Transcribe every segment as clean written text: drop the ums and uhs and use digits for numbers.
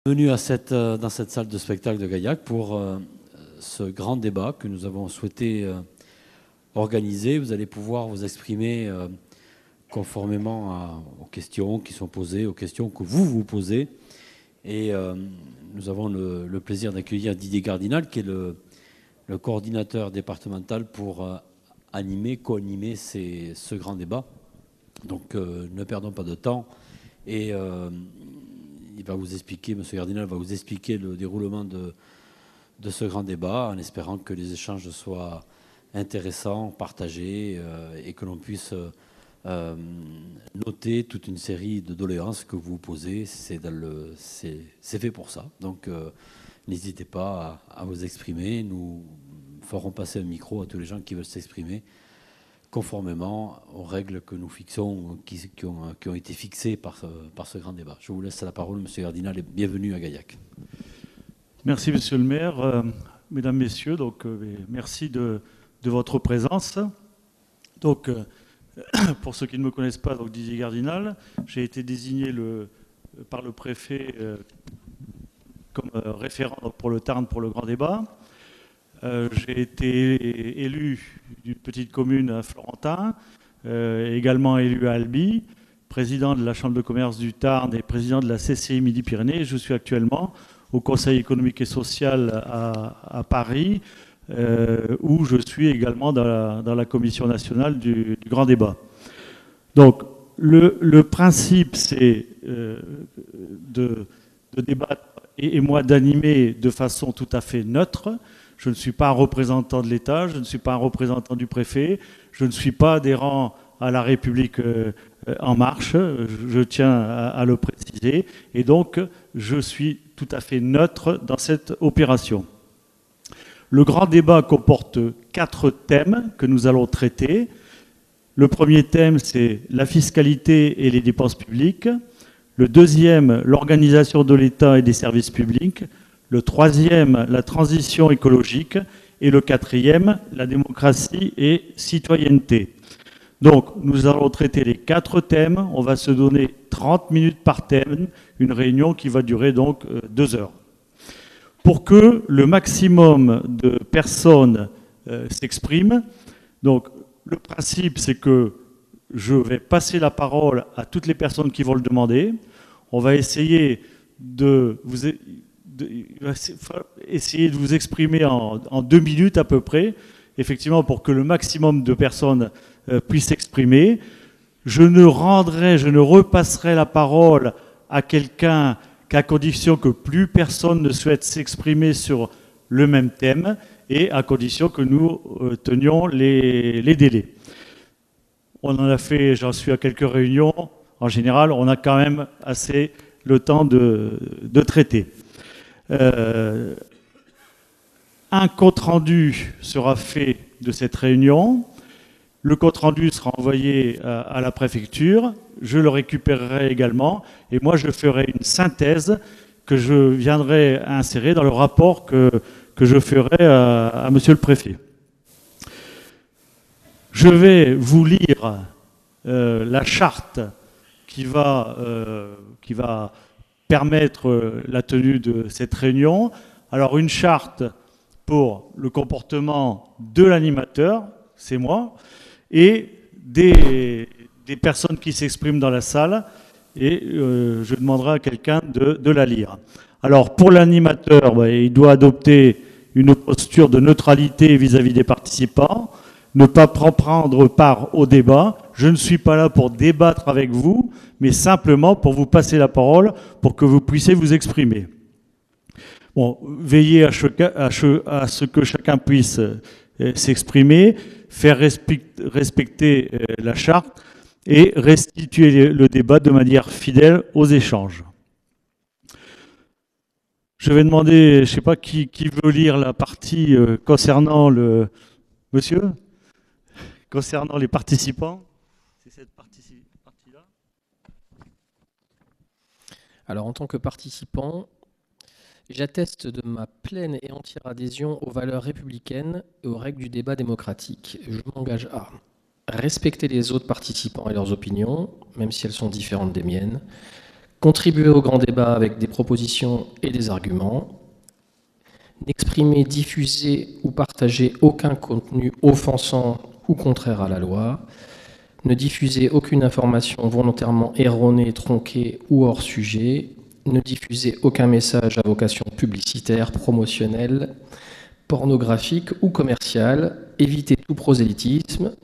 Venu dans cette salle de spectacle de Gaillac pour ce grand débat que nous avons souhaité organiser. Vous allez pouvoir vous exprimer conformément aux questions qui sont posées, aux questions que vous posez. Et nous avons le plaisir d'accueillir Didier Gardinal, qui est le coordinateur départemental pour co-animer ce grand débat. Donc ne perdons pas de temps. Et il va vous expliquer, M. Gardinal va vous expliquer le déroulement de ce grand débat, en espérant que les échanges soient intéressants, partagés, et que l'on puisse noter toute une série de doléances que vous posez. C'est fait pour ça. Donc n'hésitez pas à vous exprimer. Nous ferons passer un micro à tous les gens qui veulent s'exprimer, conformément aux règles que nous fixons, qui ont été fixées par ce grand débat. Je vous laisse la parole, M. Gardinal, et bienvenue à Gaillac. Merci, Monsieur le maire. Mesdames, Messieurs, donc, merci de votre présence. Donc, pour ceux qui ne me connaissent pas, donc Didier Gardinal, j'ai été désigné par le préfet comme référent pour le Tarn pour le grand débat. J'ai été élu d'une petite commune à Florentin, également élu à Albi, président de la Chambre de commerce du Tarn et président de la CCI Midi-Pyrénées. Je suis actuellement au Conseil économique et social à Paris, où je suis également dans la commission nationale du grand débat. Donc, le principe, c'est de débattre et moi d'animer de façon tout à fait neutre. Je ne suis pas un représentant de l'État, je ne suis pas un représentant du préfet, je ne suis pas adhérent à La République En Marche, je tiens à le préciser, et donc je suis tout à fait neutre dans cette opération. Le grand débat comporte 4 thèmes que nous allons traiter. Le premier thème, c'est la fiscalité et les dépenses publiques. Le deuxième, l'organisation de l'État et des services publics. Le troisième, la transition écologique. Et le quatrième, la démocratie et citoyenneté. Donc, nous allons traiter les 4 thèmes. On va se donner 30 minutes par thème, une réunion qui va durer donc 2 heures. Pour que le maximum de personnes s'expriment, donc le principe, c'est que je vais passer la parole à toutes les personnes qui vont le demander. On va essayer de vous exprimer en 2 minutes à peu près, effectivement, pour que le maximum de personnes puissent s'exprimer. Je ne repasserai la parole à quelqu'un qu'à condition que plus personne ne souhaite s'exprimer sur le même thème et à condition que nous tenions les délais. On en a fait, j'en suis à quelques réunions. En général, on a quand même assez le temps de traiter. Un compte-rendu sera fait de cette réunion. Le compte-rendu sera envoyé à la préfecture. Je le récupérerai également. Et moi, je ferai une synthèse que je viendrai insérer dans le rapport que je ferai à Monsieur le préfet. Je vais vous lire la charte qui va permettre la tenue de cette réunion. Alors, une charte pour le comportement de l'animateur, c'est moi, et des personnes qui s'expriment dans la salle, et je demanderai à quelqu'un de la lire. Alors, pour l'animateur, il doit adopter une posture de neutralité vis-à-vis des participants, ne pas prendre part au débat. Je ne suis pas là pour débattre avec vous, mais simplement pour vous passer la parole, pour que vous puissiez vous exprimer. Bon, veillez à ce que chacun puisse s'exprimer, faire respecter la charte et restituer le débat de manière fidèle aux échanges. Je vais demander, je ne sais pas qui veut lire la partie concernant le... Monsieur ? Concernant les participants, c'est cette partie-là. Alors, en tant que participant, j'atteste de ma pleine et entière adhésion aux valeurs républicaines et aux règles du débat démocratique. Je m'engage à respecter les autres participants et leurs opinions, même si elles sont différentes des miennes, contribuer au grand débat avec des propositions et des arguments, n'exprimer, diffuser ou partager aucun contenu offensant ou contraire à la loi, ne diffuser aucune information volontairement erronée, tronquée ou hors sujet, ne diffuser aucun message à vocation publicitaire, promotionnelle, pornographique ou commerciale, éviter tout prosélytisme,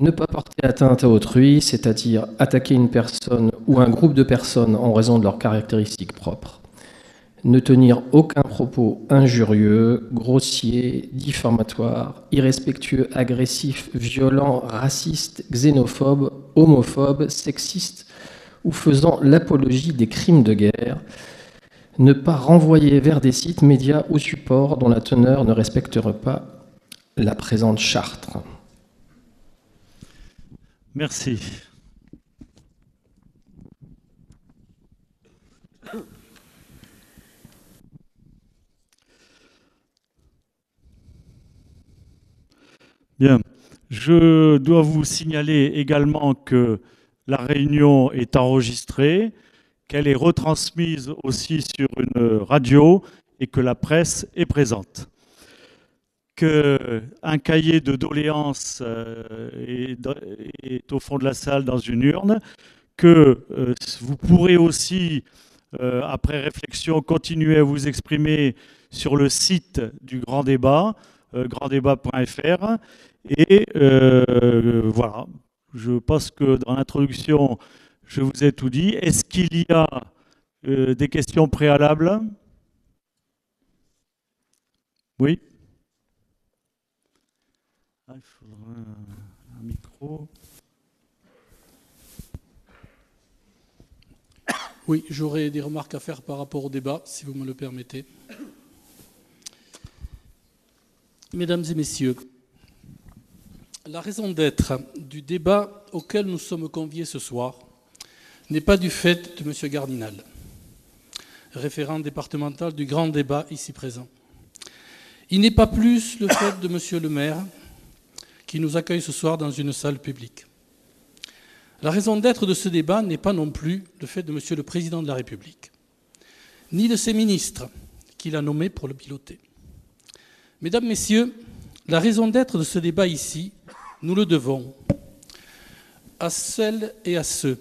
ne pas porter atteinte à autrui, c'est-à-dire attaquer une personne ou un groupe de personnes en raison de leurs caractéristiques propres, ne tenir aucun propos injurieux, grossier, diffamatoire, irrespectueux, agressif, violent, raciste, xénophobe, homophobe, sexiste ou faisant l'apologie des crimes de guerre, ne pas renvoyer vers des sites, médias ou supports dont la teneur ne respecterait pas la présente charte. Merci. Bien. Je dois vous signaler également que la réunion est enregistrée, qu'elle est retransmise aussi sur une radio et que la presse est présente. Qu'un cahier de doléances est au fond de la salle dans une urne, que vous pourrez aussi, après réflexion, continuer à vous exprimer sur le site du Grand Débat, granddébat.fr. Et voilà, je pense que dans l'introduction, je vous ai tout dit. Est-ce qu'il y a des questions préalables? Oui? Il faudra un micro. Oui, j'aurais des remarques à faire par rapport au débat, si vous me le permettez. Mesdames et messieurs, la raison d'être du débat auquel nous sommes conviés ce soir n'est pas du fait de M. Gardinal, référent départemental du grand débat ici présent. Il n'est pas plus le fait de M. le maire, qui nous accueille ce soir dans une salle publique. La raison d'être de ce débat n'est pas non plus le fait de M. le Président de la République, ni de ses ministres qu'il a nommés pour le piloter. Mesdames, Messieurs, la raison d'être de ce débat ici, nous le devons à celles et à ceux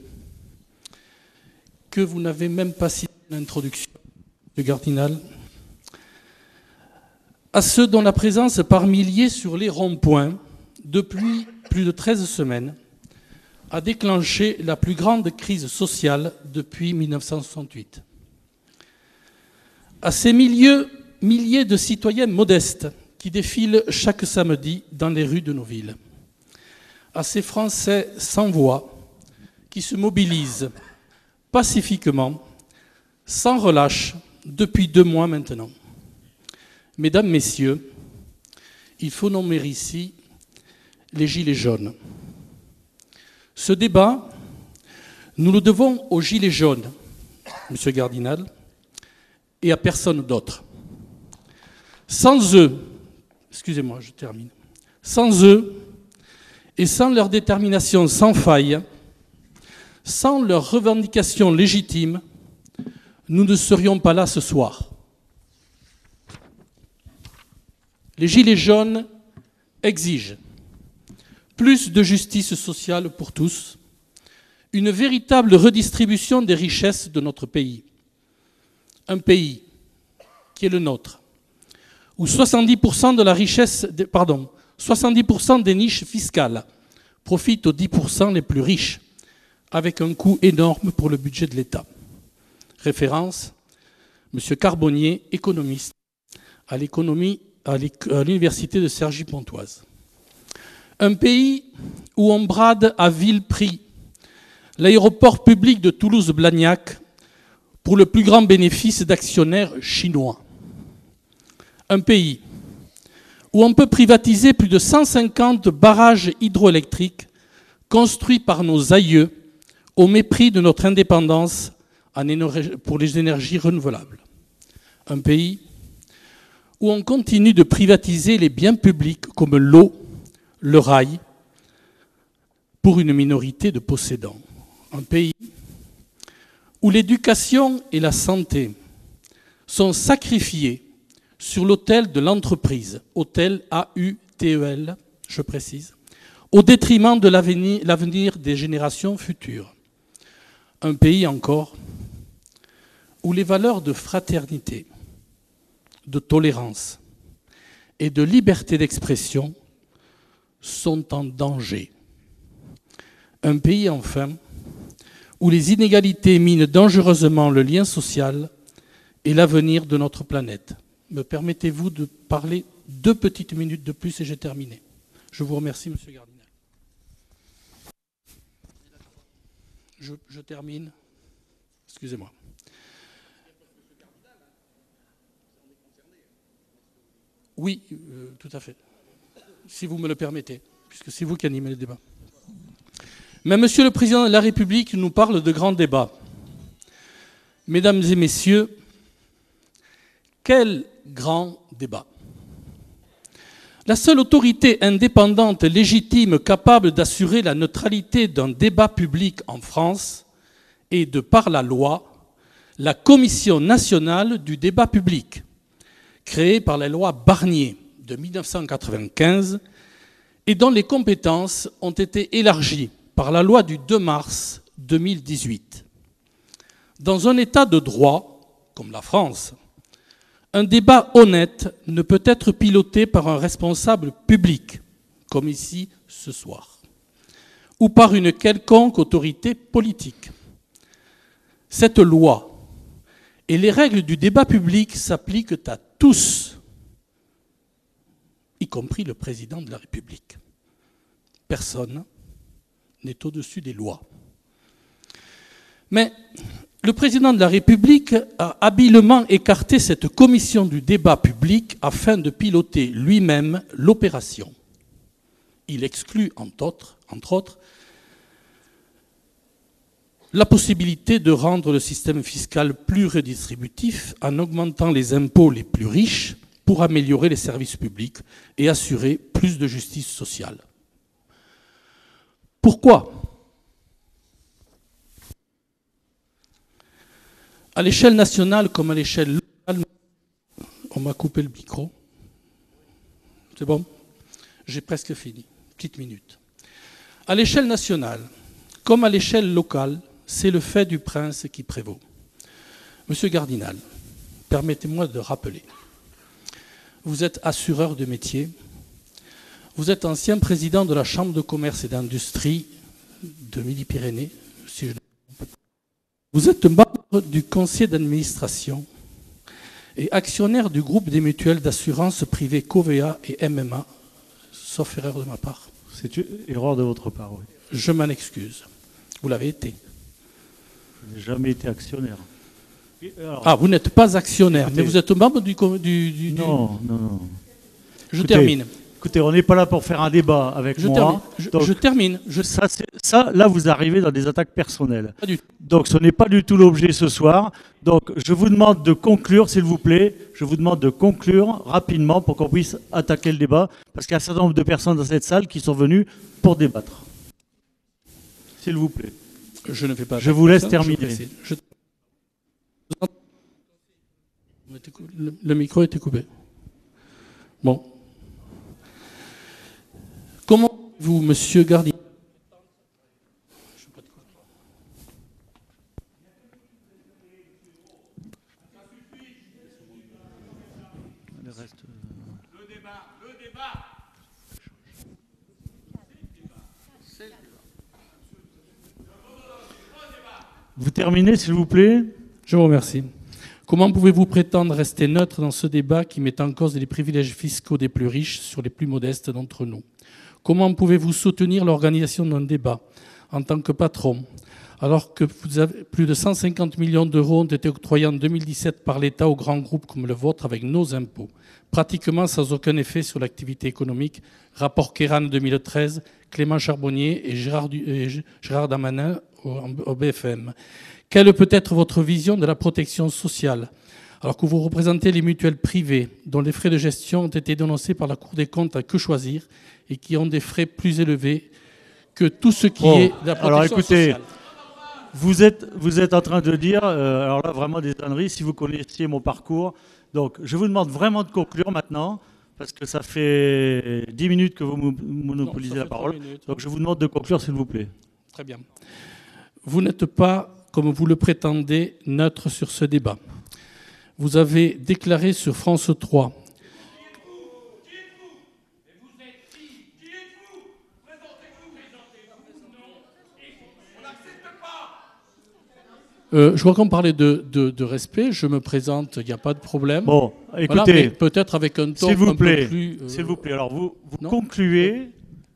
que vous n'avez même pas cité l'introduction de Gardinal, à ceux dont la présence par milliers sur les ronds-points depuis plus de 13 semaines a déclenché la plus grande crise sociale depuis 1968. À ces milliers de citoyens modestes qui défilent chaque samedi dans les rues de nos villes. À ces Français sans voix qui se mobilisent pacifiquement, sans relâche, depuis 2 mois maintenant. Mesdames, Messieurs, il faut nommer ici les Gilets jaunes. Ce débat, nous le devons aux Gilets jaunes, M. Gardinal, et à personne d'autre. Sans eux, excusez-moi, je termine. Sans eux, et sans leur détermination sans faille, sans leurs revendications légitimes, nous ne serions pas là ce soir. Les Gilets jaunes exigent plus de justice sociale pour tous, une véritable redistribution des richesses de notre pays. Un pays qui est le nôtre, où 70% de la richesse, 70% des niches fiscales profitent aux 10% les plus riches, avec un coût énorme pour le budget de l'État. Référence, M. Carbonnier, économiste à l'université de Cergy-Pontoise. Un pays où on brade à vil prix l'aéroport public de Toulouse-Blagnac pour le plus grand bénéfice d'actionnaires chinois. Un pays où on peut privatiser plus de 150 barrages hydroélectriques construits par nos aïeux au mépris de notre indépendance pour les énergies renouvelables. Un pays où on continue de privatiser les biens publics comme l'eau, le rail, pour une minorité de possédants. Un pays où l'éducation et la santé sont sacrifiées sur l'autel de l'entreprise, autel AUTEL, je précise, au détriment de l'avenir des générations futures. Un pays encore où les valeurs de fraternité, de tolérance et de liberté d'expression sont en danger. Un pays enfin où les inégalités minent dangereusement le lien social et l'avenir de notre planète. Me permettez-vous de parler 2 petites minutes de plus et j'ai terminé. Je vous remercie, Monsieur Gardinal. Je termine. Excusez-moi. Oui, tout à fait. Si vous me le permettez, puisque c'est vous qui animez le débat. Mais Monsieur le Président de la République nous parle de grands débats. Mesdames et messieurs, quel grand débat! La seule autorité indépendante, légitime, capable d'assurer la neutralité d'un débat public en France est, de par la loi, la Commission nationale du débat public, créée par la loi Barnier de 1995 et dont les compétences ont été élargies par la loi du 2 mars 2018. Dans un État de droit, comme la France, un débat honnête ne peut être piloté par un responsable public, comme ici ce soir, ou par une quelconque autorité politique. Cette loi et les règles du débat public s'appliquent à tous, y compris le président de la République. Personne n'est au-dessus des lois. Mais le président de la République a habilement écarté cette commission du débat public afin de piloter lui-même l'opération. Il exclut, entre autres, la possibilité de rendre le système fiscal plus redistributif en augmentant les impôts les plus riches pour améliorer les services publics et assurer plus de justice sociale. Pourquoi ? À l'échelle nationale comme à l'échelle locale, on m'a coupé le micro. C'est bon ? J'ai presque fini. Petite minute. À l'échelle nationale, comme à l'échelle locale, c'est le fait du prince qui prévaut. Monsieur Gardinal, permettez-moi de rappeler. Vous êtes assureur de métier. Vous êtes ancien président de la Chambre de commerce et d'industrie de Midi-Pyrénées. Si je... Vous êtes membre du conseil d'administration et actionnaire du groupe des mutuelles d'assurance privées Covea et MMA, sauf erreur de ma part. C'est une erreur de votre part, oui. Je m'en excuse. Vous l'avez été. Je n'ai jamais été actionnaire. Alors, vous n'êtes pas actionnaire, écoutez, mais vous êtes membre du... Non. Je termine. Écoutez, on n'est pas là pour faire un débat avec moi. Je termine. Là, vous arrivez dans des attaques personnelles. Pas du tout. Donc, ce n'est pas du tout l'objet ce soir. Donc, je vous demande de conclure, s'il vous plaît. Je vous demande de conclure rapidement pour qu'on puisse attaquer le débat. Parce qu'il y a un certain nombre de personnes dans cette salle qui sont venues pour débattre. S'il vous plaît. Je ne fais pas. Je vous laisse terminer. Le micro était coupé. Bon. Comment vous, monsieur Gardinal, Vous terminez, s'il vous plaît. Je vous remercie. Comment pouvez-vous prétendre rester neutre dans ce débat qui met en cause les privilèges fiscaux des plus riches sur les plus modestes d'entre nous ? Comment pouvez-vous soutenir l'organisation d'un débat en tant que patron, alors que plus de 150 millions d'euros ont été octroyés en 2017 par l'État aux grands groupes comme le vôtre avec nos impôts, pratiquement sans aucun effet sur l'activité économique? Rapport Kéran 2013, Clément Charbonnier et Gérard Damanin au BFM. Quelle peut être votre vision de la protection sociale, alors que vous représentez les mutuelles privées dont les frais de gestion ont été dénoncés par la Cour des comptes à Que Choisir et qui ont des frais plus élevés que tout ce qui est de la protection sociale? vous êtes en train de dire, alors là, vraiment des âneries, si vous connaissiez mon parcours. Donc, je vous demande vraiment de conclure maintenant, parce que ça fait 10 minutes que vous monopolisez la parole. Donc, je vous demande de conclure, s'il vous plaît. Très bien. Vous n'êtes pas, comme vous le prétendez, neutre sur ce débat. Vous avez déclaré sur France 3. Je crois qu'on parlait de respect. Je me présente, il n'y a pas de problème. Bon, écoutez, voilà, peut-être avec un ton un peu plus... S'il vous plaît, alors vous non concluez,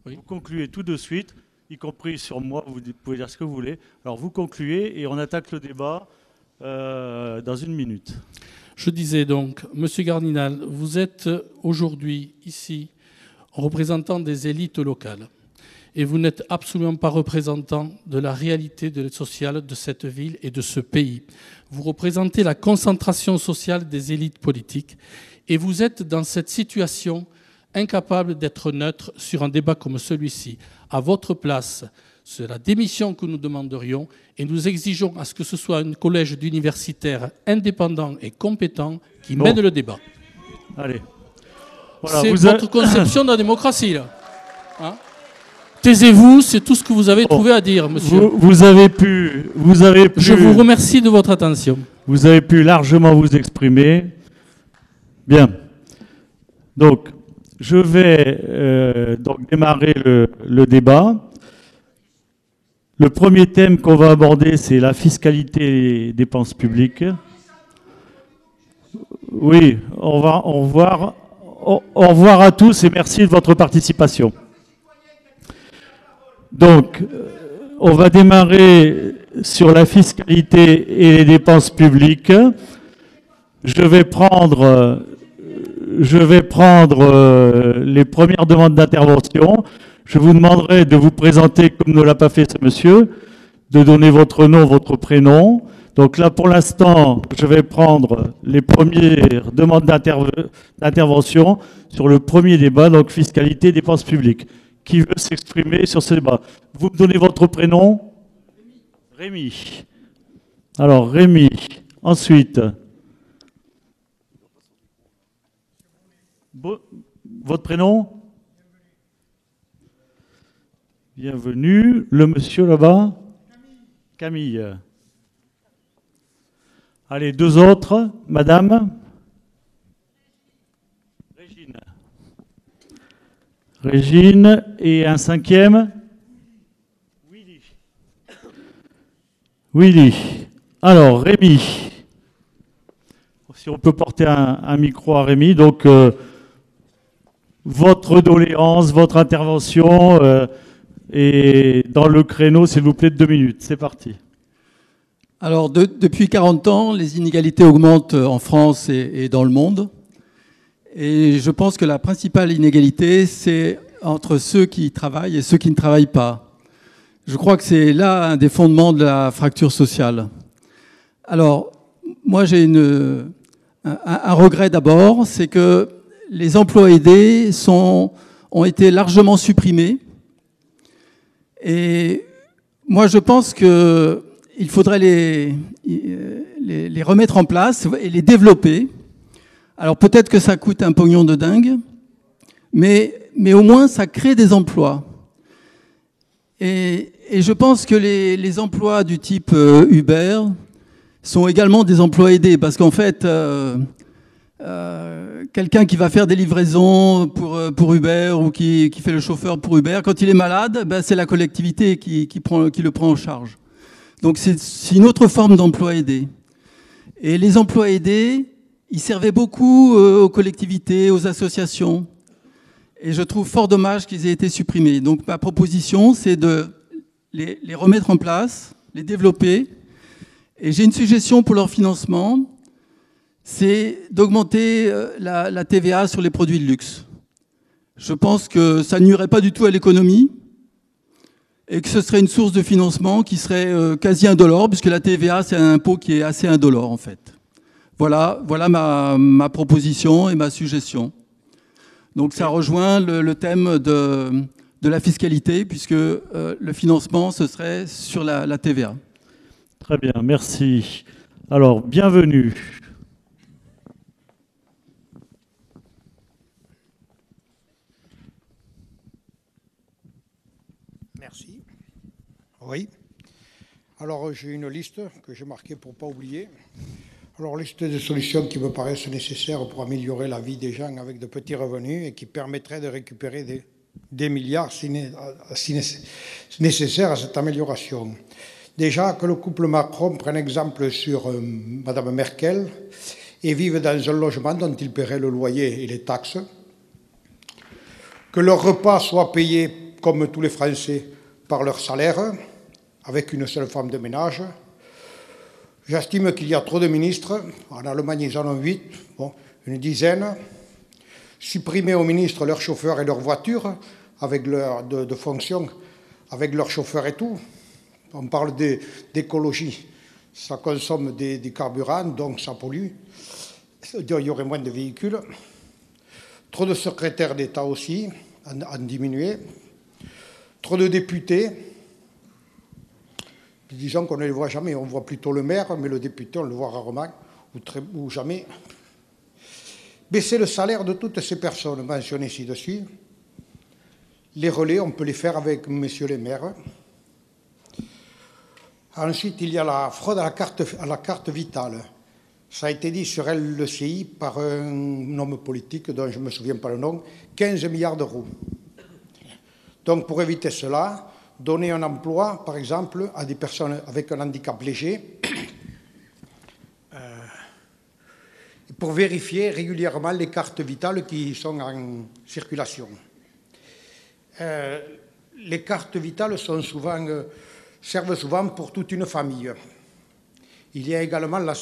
oui. Vous concluez tout de suite, y compris sur moi, vous pouvez dire ce que vous voulez. Alors vous concluez et on attaque le débat dans 1 minute. Je disais donc, Monsieur Gardinal, vous êtes aujourd'hui ici en représentant des élites locales. Et vous n'êtes absolument pas représentant de la réalité sociale de cette ville et de ce pays. Vous représentez la concentration sociale des élites politiques et vous êtes dans cette situation incapable d'être neutre sur un débat comme celui-ci. À votre place, c'est la démission que nous demanderions et nous exigeons à ce que ce soit un collège d'universitaires indépendant et compétent qui mène le débat. Allez. Voilà, c'est votre conception de la démocratie, là. Hein? Taisez-vous, c'est tout ce que vous avez trouvé à dire, monsieur. Vous avez pu... Je vous remercie de votre attention. Vous avez pu largement vous exprimer. Bien. Donc, je vais donc démarrer le débat. Le premier thème qu'on va aborder, c'est la fiscalité et les dépenses publiques. Oui, au revoir à tous et merci de votre participation. Donc, on va démarrer sur la fiscalité et les dépenses publiques. Je vais prendre les premières demandes d'intervention. Je vous demanderai de vous présenter comme ne l'a pas fait ce monsieur, de donner votre nom, votre prénom. Donc là, pour l'instant, je vais prendre les premières demandes d'intervention sur le premier débat, donc fiscalité et dépenses publiques. Qui veut s'exprimer sur ce débat? Vous me donnez votre prénom? Rémi. Alors, Rémi. Ensuite, votre prénom? Bienvenue. Le monsieur là-bas? Camille. Allez, 2 autres. Madame? Régine, et un 5e? Willy. Alors, Rémi. Si on peut porter un micro à Rémi. Donc, votre doléance, votre intervention, et dans le créneau, s'il vous plaît, de 2 minutes. C'est parti. Alors, depuis 40 ans, les inégalités augmentent en France et dans le monde. Et je pense que la principale inégalité, c'est entre ceux qui travaillent et ceux qui ne travaillent pas. Je crois que c'est là un des fondements de la fracture sociale. Alors, moi j'ai un regret d'abord, c'est que les emplois aidés ont été largement supprimés. Et moi je pense qu'il faudrait les remettre en place et les développer. Alors peut-être que ça coûte un pognon de dingue, mais au moins ça crée des emplois. Et je pense que les emplois du type Uber sont également des emplois aidés, parce qu'en fait, quelqu'un qui va faire des livraisons pour Uber ou qui fait le chauffeur pour Uber, quand il est malade, ben c'est la collectivité qui le prend en charge. Donc c'est une autre forme d'emploi aidé. Et les emplois aidés, ils servaient beaucoup aux collectivités, aux associations. Et je trouve fort dommage qu'ils aient été supprimés. Donc ma proposition, c'est de les remettre en place, les développer. Et j'ai une suggestion pour leur financement, c'est d'augmenter la TVA sur les produits de luxe. Je pense que ça nuirait pas du tout à l'économie et que ce serait une source de financement qui serait quasi indolore, puisque la TVA, c'est un impôt qui est assez indolore, en fait. Voilà ma proposition et ma suggestion. Donc ça rejoint le thème de la fiscalité, puisque le financement, ce serait sur la TVA. Très bien, merci. Alors, bienvenue. Merci. Oui. Alors, j'ai une liste que j'ai marquée pour ne pas oublier. Alors, liste de solutions qui me paraissent nécessaires pour améliorer la vie des gens avec de petits revenus et qui permettraient de récupérer des milliards si nécessaire à cette amélioration. Déjà, que le couple Macron prenne exemple sur Madame Merkel et vive dans un logement dont ils paieraient le loyer et les taxes. Que leurs repas soient payés, comme tous les Français, par leur salaire, avec une seule femme de ménage. J'estime qu'il y a trop de ministres. En Allemagne, ils en ont 8, bon, une dizaine. Supprimer aux ministres leurs chauffeurs et leurs voitures, avec de fonction, avec leurs chauffeurs et tout. On parle d'écologie. Ça consomme des carburants, donc ça pollue. Il y aurait moins de véhicules. Trop de secrétaires d'État aussi, en diminuer. Trop de députés. Disons qu'on ne les voit jamais. On voit plutôt le maire, mais le député, on le voit rarement, ou jamais. Baisser le salaire de toutes ces personnes mentionnées ci-dessus. Les relais, on peut les faire avec messieurs les maires. Ensuite, il y a la fraude à la carte vitale. Ça a été dit sur LCI par un homme politique dont je ne me souviens pas le nom, 15 milliards d'euros. Donc, pour éviter cela, donner un emploi, par exemple, à des personnes avec un handicap léger, pour vérifier régulièrement les cartes vitales qui sont en circulation. Les cartes vitales servent souvent pour toute une famille. Il y a également la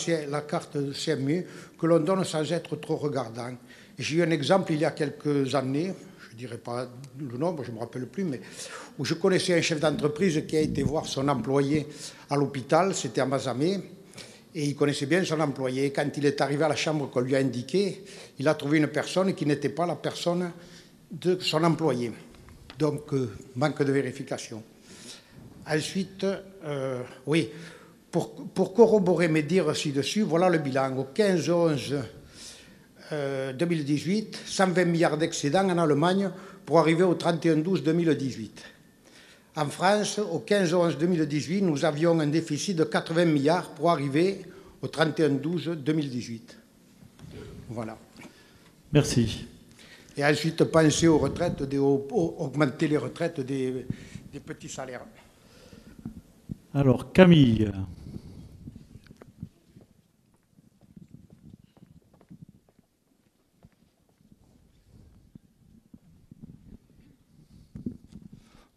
carte CMU que l'on donne sans être trop regardant. J'ai eu un exemple il y a quelques années, je ne dirai pas le nom, je ne me rappelle plus, mais où je connaissais un chef d'entreprise qui a été voir son employé à l'hôpital, c'était à Mazamet, et il connaissait bien son employé. Quand il est arrivé à la chambre qu'on lui a indiquée, il a trouvé une personne qui n'était pas la personne de son employé. Donc, manque de vérification. Ensuite, oui, pour corroborer mes dires ci-dessus, voilà le bilan. Au 15-11-2018, 120 milliards d'excédents en Allemagne pour arriver au 31-12-2018. En France, au 15-11-2018, nous avions un déficit de 80 milliards pour arriver au 31-12-2018. Voilà. Merci. Et ensuite, penser aux retraites, augmenter les retraites des petits salaires. Alors, Camille.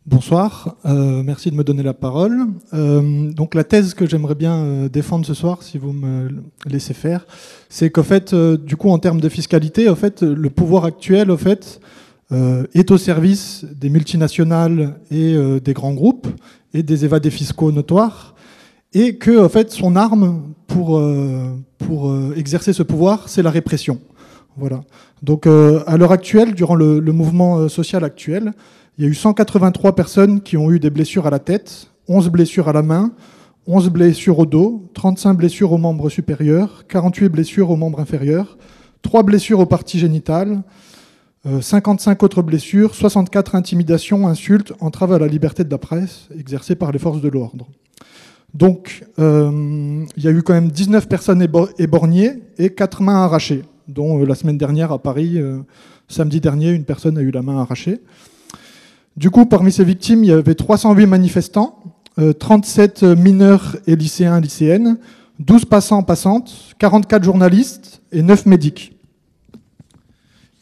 Bonsoir, merci de me donner la parole. Donc la thèse que j'aimerais bien défendre ce soir, si vous me laissez faire, c'est qu'en fait, du coup, en termes de fiscalité, en fait, le pouvoir actuel, en fait, est au service des multinationales et des grands groupes et des évadés fiscaux notoires, et que, en fait, son arme pour exercer ce pouvoir, c'est la répression. Voilà. Donc, à l'heure actuelle, durant le mouvement social actuel, il y a eu 183 personnes qui ont eu des blessures à la tête, 11 blessures à la main, 11 blessures au dos, 35 blessures aux membres supérieurs, 48 blessures aux membres inférieurs, 3 blessures aux parties génitales, 55 autres blessures, 64 intimidations, insultes, entraves à la liberté de la presse exercées par les forces de l'ordre. Donc, il y a eu quand même 19 personnes éborgnées et 4 mains arrachées, dont la semaine dernière à Paris, samedi dernier, une personne a eu la main arrachée. Du coup, parmi ces victimes, il y avait 308 manifestants, 37 mineurs et lycéens, lycéennes, 12 passants, passantes, 44 journalistes et 9 médics.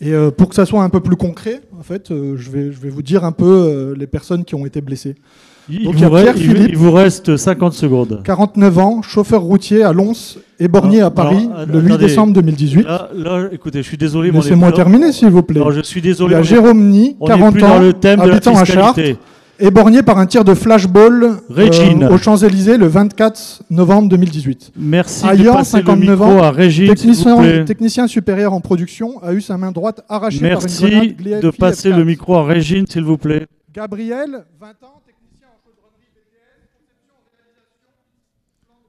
Et pour que ça soit un peu plus concret, en fait, je vais vous dire un peu les personnes qui ont été blessées. Donc, il vous reste 50 secondes. 49 ans, chauffeur routier à Lons, éborgné à Paris le 8 décembre 2018. Là, écoutez, je suis désolé. Laissez-moi terminer, s'il vous plaît. Non, je suis désolé. Il y a Jérôme Ny, 40 ans, habitant à Chartres, éborgné par un tir de flashball aux Champs-Élysées le 24 novembre 2018. Merci Ayant de passer 59 le micro ans, à Régine, technicien supérieur en production, a eu sa main droite arrachée par une grenade Merci de passer le micro à Régine, s'il vous plaît. Gabriel, 20 ans, technicien en chaudronnerie BTS, conception, réalisation, plan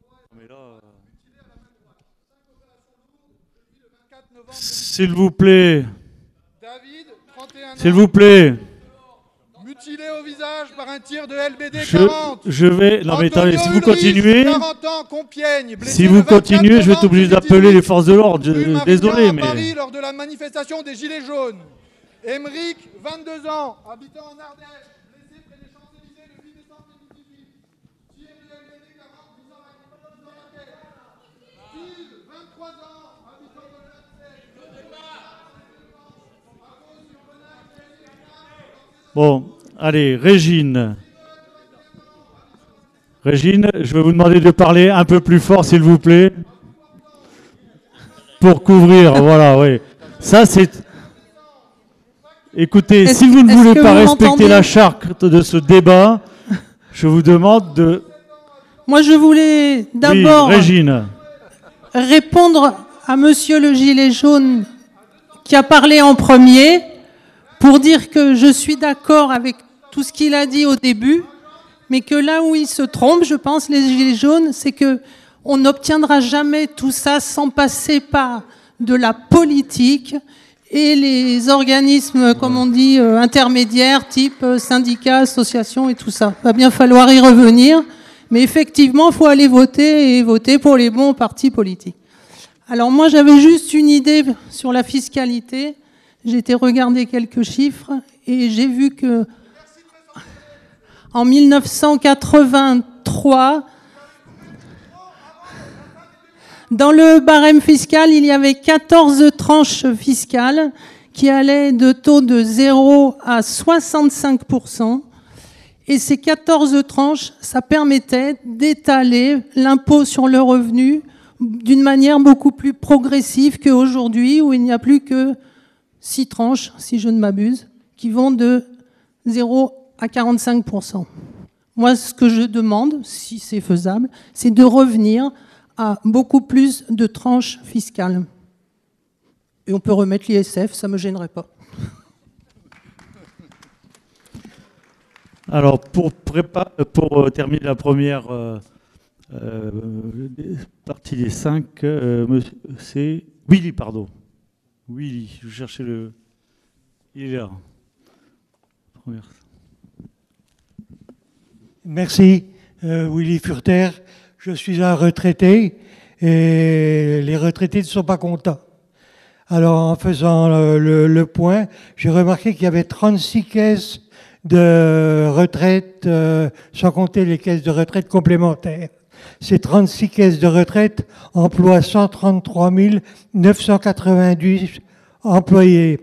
S'il vous plaît. David, 31 ans. S'il vous plaît. Mutilé au visage par un tir de LBD 40. Je vais... Non mais attendez, si vous continuez... 40 ans, Compiègne, blessé Si vous le 24 continuez, je vais être obligé novembre d'appeler les forces de l'ordre. rue Désolé, Marie-Jean à mais... Paris lors de la manifestation des Gilets jaunes. Émeric, 22 ans, habitant en Ardèche, blessé près des Champs-Élysées le 8 décembre 2018. Tir de LBD 40 visant la communauté dans la tête. Steve, 23 ans, habitant de l'Arsène. Bon, allez, Régine. Régine, je vais vous demander de parler un peu plus fort, s'il vous plaît. Pour couvrir, voilà, oui. Ça, c'est... Écoutez, si vous ne voulez pas respecter la charte de ce débat, je vous demande de... Moi, je voulais d'abord répondre à monsieur le gilet jaune qui a parlé en premier pour dire que je suis d'accord avec tout ce qu'il a dit au début, mais que là où il se trompe, je pense, les gilets jaunes, c'est que on n'obtiendra jamais tout ça sans passer par de la politique et les organismes, comme on dit, intermédiaires, type syndicats, associations et tout ça. Il va bien falloir y revenir, mais effectivement, il faut aller voter et voter pour les bons partis politiques. Alors moi, j'avais juste une idée sur la fiscalité. J'ai été regarder quelques chiffres et j'ai vu que en 1983, dans le barème fiscal, il y avait 14 tranches fiscales qui allaient de taux de 0 à 65%. Et ces 14 tranches, ça permettait d'étaler l'impôt sur le revenu d'une manière beaucoup plus progressive qu'aujourd'hui, où il n'y a plus que 6 tranches, si je ne m'abuse, qui vont de 0 à 45%. Moi, ce que je demande, si c'est faisable, c'est de revenir à beaucoup plus de tranches fiscales. Et on peut remettre l'ISF, ça ne me gênerait pas. Alors, pour terminer la première partie des 5, c'est Willy, pardon. Willy, je cherchais le... Il est là. Première. Merci, Willy Furter. Je suis un retraité et les retraités ne sont pas contents. Alors, en faisant le point, j'ai remarqué qu'il y avait 36 caisses de retraite, sans compter les caisses de retraite complémentaires. Ces 36 caisses de retraite emploient 133 990 employés,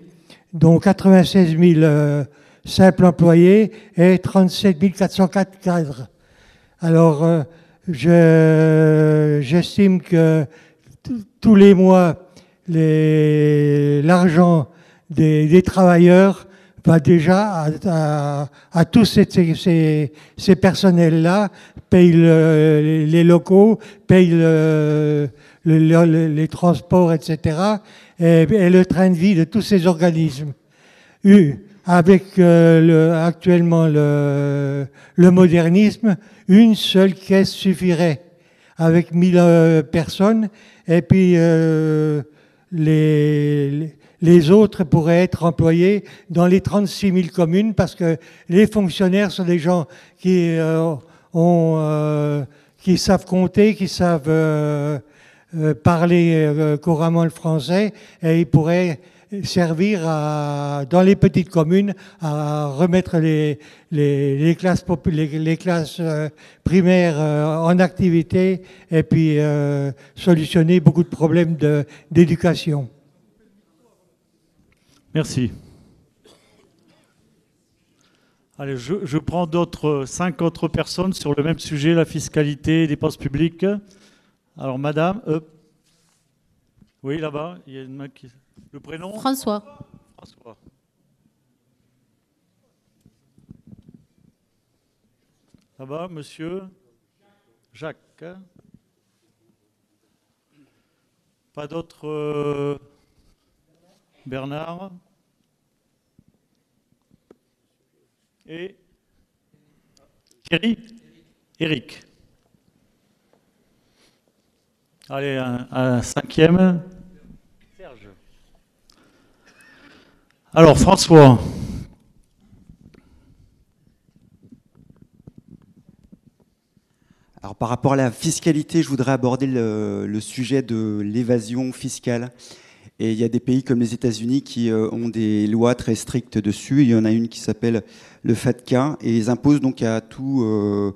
dont 96 000 simples employés et 37 404 cadres. Alors, j'estime que tous les mois, l'argent des travailleurs va déjà à tous ces personnels-là, paye les locaux, paye les transports, etc., et le train de vie de tous ces organismes. Avec actuellement le modernisme, une seule caisse suffirait, avec 1000 personnes, et puis les autres pourraient être employés dans les 36 000 communes, parce que les fonctionnaires sont des gens qui savent compter, qui savent parler couramment le français, et ils pourraient servir dans les petites communes à remettre les classes primaires en activité, et puis solutionner beaucoup de problèmes d'éducation. Merci. Allez, je prends 5 autres personnes sur le même sujet, la fiscalité, les dépenses publiques. Alors, madame, oui, là-bas, il y a une main qui... Le prénom ? François. François. Là-bas, monsieur Jacques. Pas d'autres Bernard. Et Thierry. Eric. Allez, un cinquième. Serge. Alors, François. Alors, par rapport à la fiscalité, je voudrais aborder le sujet de l'évasion fiscale. Et il y a des pays comme les États-Unis qui ont des lois très strictes dessus. Il y en a une qui s'appelle le FATCA, et ils imposent donc à tout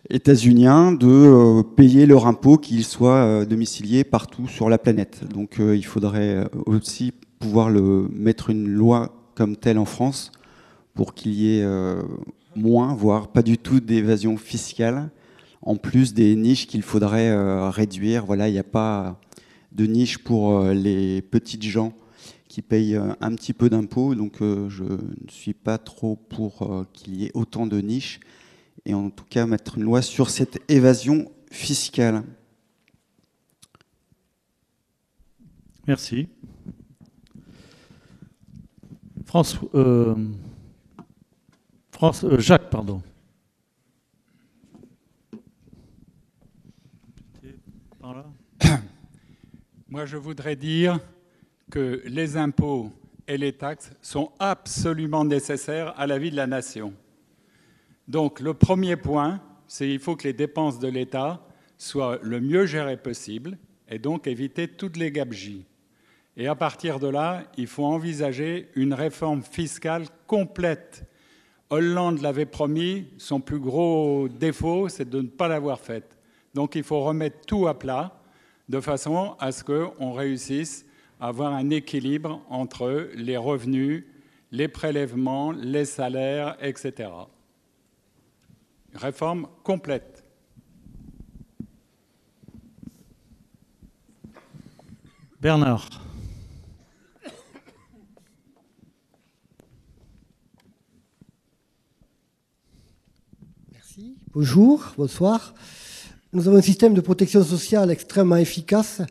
États-Uniens de payer leur impôt, qu'ils soient domiciliés partout sur la planète. Donc il faudrait aussi pouvoir mettre une loi comme telle en France pour qu'il y ait moins, voire pas du tout d'évasion fiscale, en plus des niches qu'il faudrait réduire. Voilà, il n'y a pas de niche pour les petites gens qui payent un petit peu d'impôts, donc je ne suis pas trop pour qu'il y ait autant de niches, et en tout cas mettre une loi sur cette évasion fiscale. Merci. Jacques, pardon. Par là. Moi, je voudrais dire que les impôts et les taxes sont absolument nécessaires à la vie de la nation. Donc, le premier point, c'est qu'il faut que les dépenses de l'État soient le mieux gérées possible et donc éviter toutes les gabegies. Et à partir de là, il faut envisager une réforme fiscale complète. Hollande l'avait promis, son plus gros défaut, c'est de ne pas l'avoir faite. Donc, il faut remettre tout à plat de façon à ce qu'on réussisse à avoir un équilibre entre les revenus, les prélèvements, les salaires, etc. Réforme complète. Bernard. Merci. Bonjour, bonsoir. Nous avons un système de protection sociale extrêmement efficace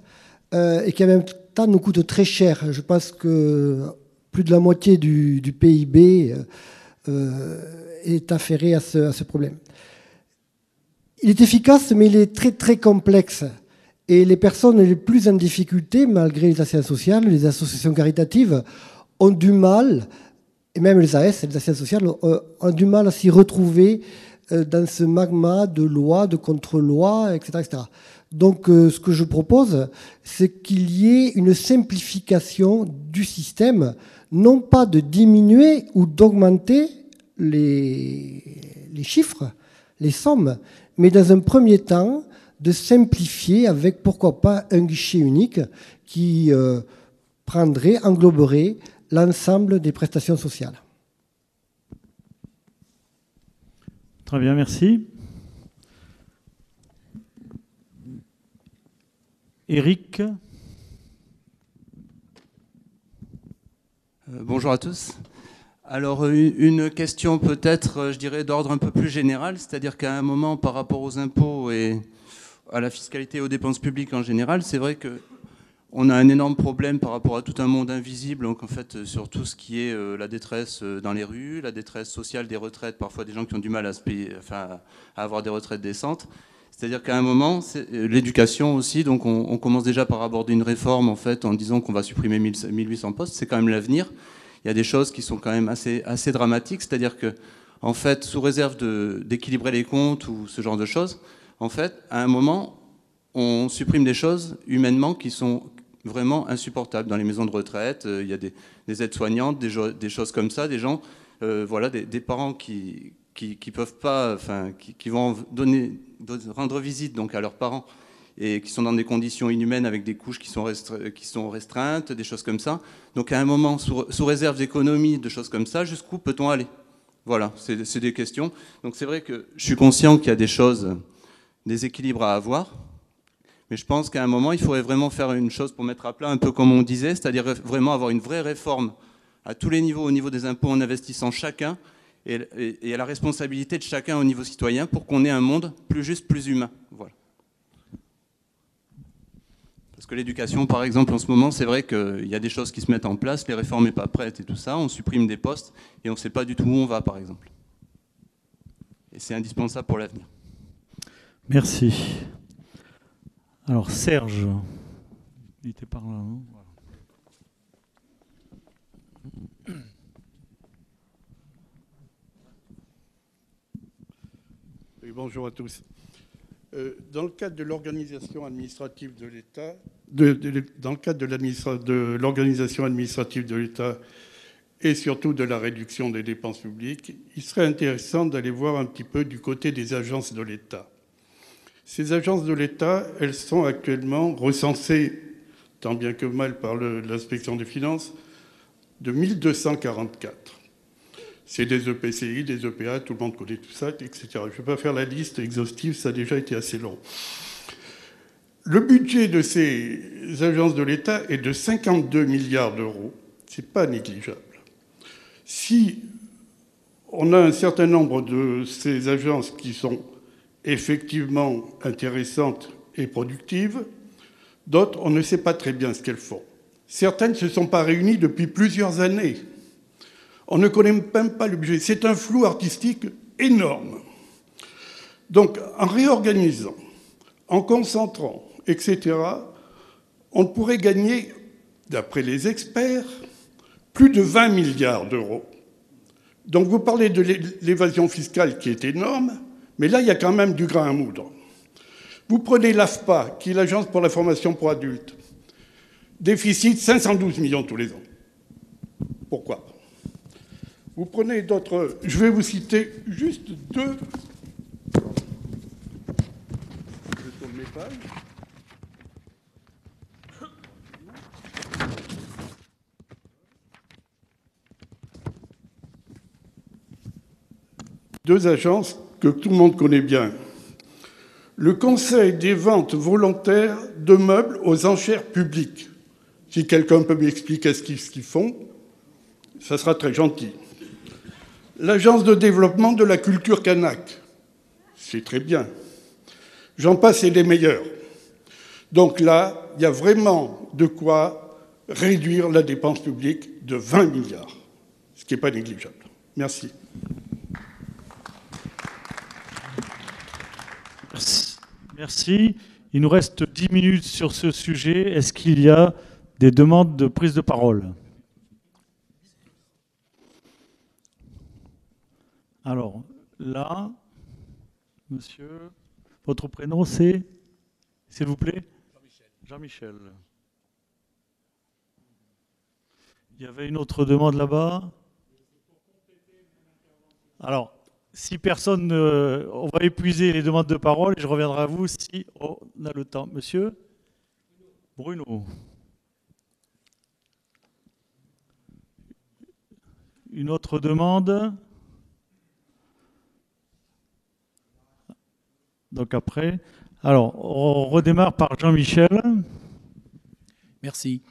et qui en même temps nous coûte très cher. Je pense que plus de la moitié du PIB est afféré à ce problème. Il est efficace, mais il est très très complexe. Et les personnes les plus en difficulté, malgré les associations sociales, les associations caritatives, ont du mal, et même les AS, les associations sociales, ont du mal à s'y retrouver dans ce magma de lois, de contre-lois, etc., etc. Donc ce que je propose, c'est qu'il y ait une simplification du système, non pas de diminuer ou d'augmenter les chiffres, les sommes, mais dans un premier temps, de simplifier avec, pourquoi pas, un guichet unique qui engloberait l'ensemble des prestations sociales. Très bien, merci. Éric. Bonjour à tous. Alors, une question peut-être, je dirais, d'ordre un peu plus général, c'est-à-dire qu'à un moment, par rapport aux impôts et à la fiscalité et aux dépenses publiques en général, c'est vrai qu'on a un énorme problème par rapport à tout un monde invisible, donc en fait, sur tout ce qui est la détresse dans les rues, la détresse sociale des retraites, parfois des gens qui ont du mal à se payer, enfin, à avoir des retraites décentes. C'est-à-dire qu'à un moment, l'éducation aussi, donc on commence déjà par aborder une réforme en fait, en disant qu'on va supprimer 1800 postes, c'est quand même l'avenir. Il y a des choses qui sont quand même assez dramatiques, c'est-à-dire que, en fait, sous réserve d'équilibrer les comptes ou ce genre de choses, en fait, à un moment, on supprime des choses humainement qui sont vraiment insupportables. Dans les maisons de retraite, il y a des aides-soignantes, des choses comme ça, des gens, voilà, des parents qui peuvent pas, enfin, qui vont rendre visite donc à leurs parents et qui sont dans des conditions inhumaines avec des couches qui sont restreintes, des choses comme ça. Donc à un moment, sous réserve d'économie, de choses comme ça, jusqu'où peut-on aller? Voilà, c'est des questions. Donc c'est vrai que je suis conscient qu'il y a des équilibres à avoir, mais je pense qu'à un moment, il faudrait vraiment faire une chose pour mettre à plat, un peu comme on disait, c'est-à-dire vraiment avoir une vraie réforme à tous les niveaux, au niveau des impôts, en investissant chacun, et à la responsabilité de chacun au niveau citoyen, pour qu'on ait un monde plus juste, plus humain. Voilà. Parce que l'éducation, par exemple, en ce moment, c'est vrai qu'il y a des choses qui se mettent en place, les réformes n'est pas prêtes et tout ça, on supprime des postes et on ne sait pas du tout où on va, par exemple. Et c'est indispensable pour l'avenir. Merci. Alors, Serge, il était par là, non ? Oui, bonjour à tous. Dans le cadre de l'organisation administrative de l'État, dans le cadre de l'organisation administrative de l'État et surtout de la réduction des dépenses publiques, il serait intéressant d'aller voir un petit peu du côté des agences de l'État. Ces agences de l'État, elles sont actuellement recensées, tant bien que mal par l'inspection des finances, de 1244. C'est des EPCI, des EPA, tout le monde connaît tout ça, etc. Je ne vais pas faire la liste exhaustive, ça a déjà été assez long. Le budget de ces agences de l'État est de 52 milliards d'euros. Ce n'est pas négligeable. Si on a un certain nombre de ces agences qui sont effectivement intéressantes et productives, d'autres, on ne sait pas très bien ce qu'elles font. Certaines ne se sont pas réunies depuis plusieurs années. On ne connaît même pas le budget. C'est un flou artistique énorme. Donc, en réorganisant, en concentrant, etc., on pourrait gagner, d'après les experts, plus de 20 milliards d'euros. Donc, vous parlez de l'évasion fiscale qui est énorme, mais là, il y a quand même du grain à moudre. Vous prenez l'AFPA, qui est l'Agence pour la formation pour adultes. Déficit 512 millions tous les ans. Pourquoi ? Vous prenez d'autres... Je vais vous citer juste deux... Je tourne mes pages. Deux agences que tout le monde connaît bien. Le Conseil des ventes volontaires de meubles aux enchères publiques. Si quelqu'un peut m'expliquer ce qu'ils font, ça sera très gentil. L'Agence de développement de la culture kanak. C'est très bien. J'en passe et des meilleurs. Donc là, il y a vraiment de quoi réduire la dépense publique de 20 milliards, ce qui n'est pas négligeable. Merci. Merci. Il nous reste 10 minutes sur ce sujet. Est-ce qu'il y a des demandes de prise de parole ? Alors, là, monsieur, votre prénom c'est, s'il vous plaît ? Jean-Michel. Il y avait une autre demande là-bas. Alors, si personne, on va épuiser les demandes de parole et je reviendrai à vous si on a le temps. Monsieur Bruno. Une autre demande ? Donc après, alors on redémarre par Jean-Michel. Merci.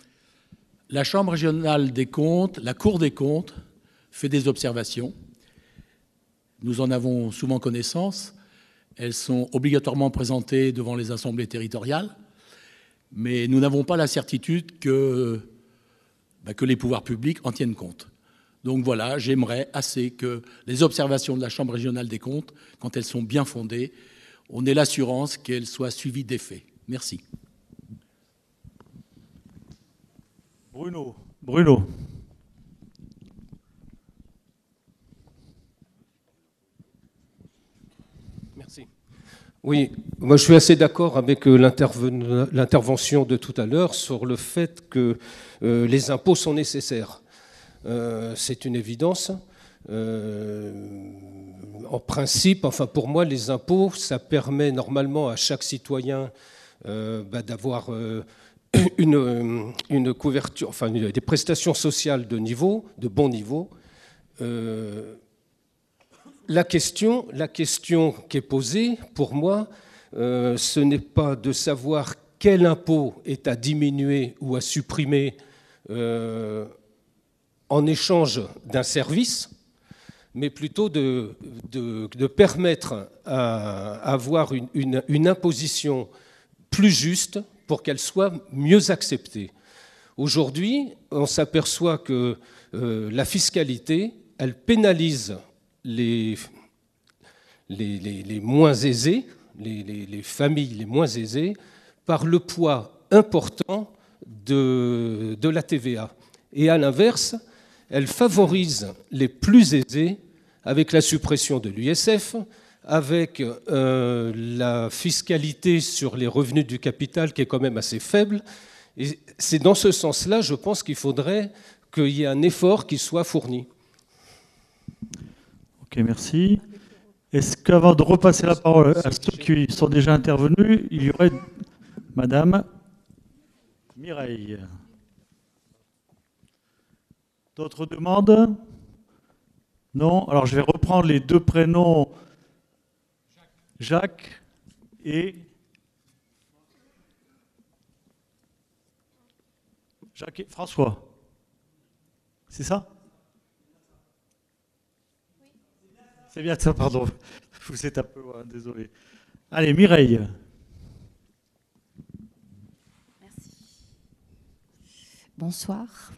La Chambre régionale des comptes, la Cour des comptes, fait des observations. Nous en avons souvent connaissance. Elles sont obligatoirement présentées devant les assemblées territoriales, mais nous n'avons pas la certitude que les pouvoirs publics en tiennent compte. Donc voilà, j'aimerais assez que les observations de la Chambre régionale des comptes, quand elles sont bien fondées, on ait l'assurance qu'elles soient suivies d'effet. Merci. Bruno. Merci. Oui, moi je suis assez d'accord avec l'intervention de tout à l'heure sur le fait que les impôts sont nécessaires. C'est une évidence. En principe, enfin pour moi, les impôts, ça permet normalement à chaque citoyen d'avoir une couverture, enfin des prestations sociales de niveau, de bon niveau. La question qui est posée, pour moi, ce n'est pas de savoir quel impôt est à diminuer ou à supprimer en échange d'un service, mais plutôt de permettre à avoir une imposition plus juste pour qu'elle soit mieux acceptée. Aujourd'hui, on s'aperçoit que la fiscalité, elle pénalise les moins aisés, les familles les moins aisées, par le poids important de la TVA. Et à l'inverse, elle favorise les plus aisés avec la suppression de l'USF, avec la fiscalité sur les revenus du capital qui est quand même assez faible. Et c'est dans ce sens-là, je pense qu'il faudrait qu'il y ait un effort qui soit fourni. Ok, merci. Est-ce qu'avant de repasser la parole à ceux qui sont déjà intervenus, il y aurait Madame Mireille? D'autres demandes? Non? Alors je vais reprendre les deux prénoms, Jacques et François. C'est ça? C'est bien ça, pardon. Vous êtes un peu loin, désolé. Allez, Mireille. Merci. Bonsoir.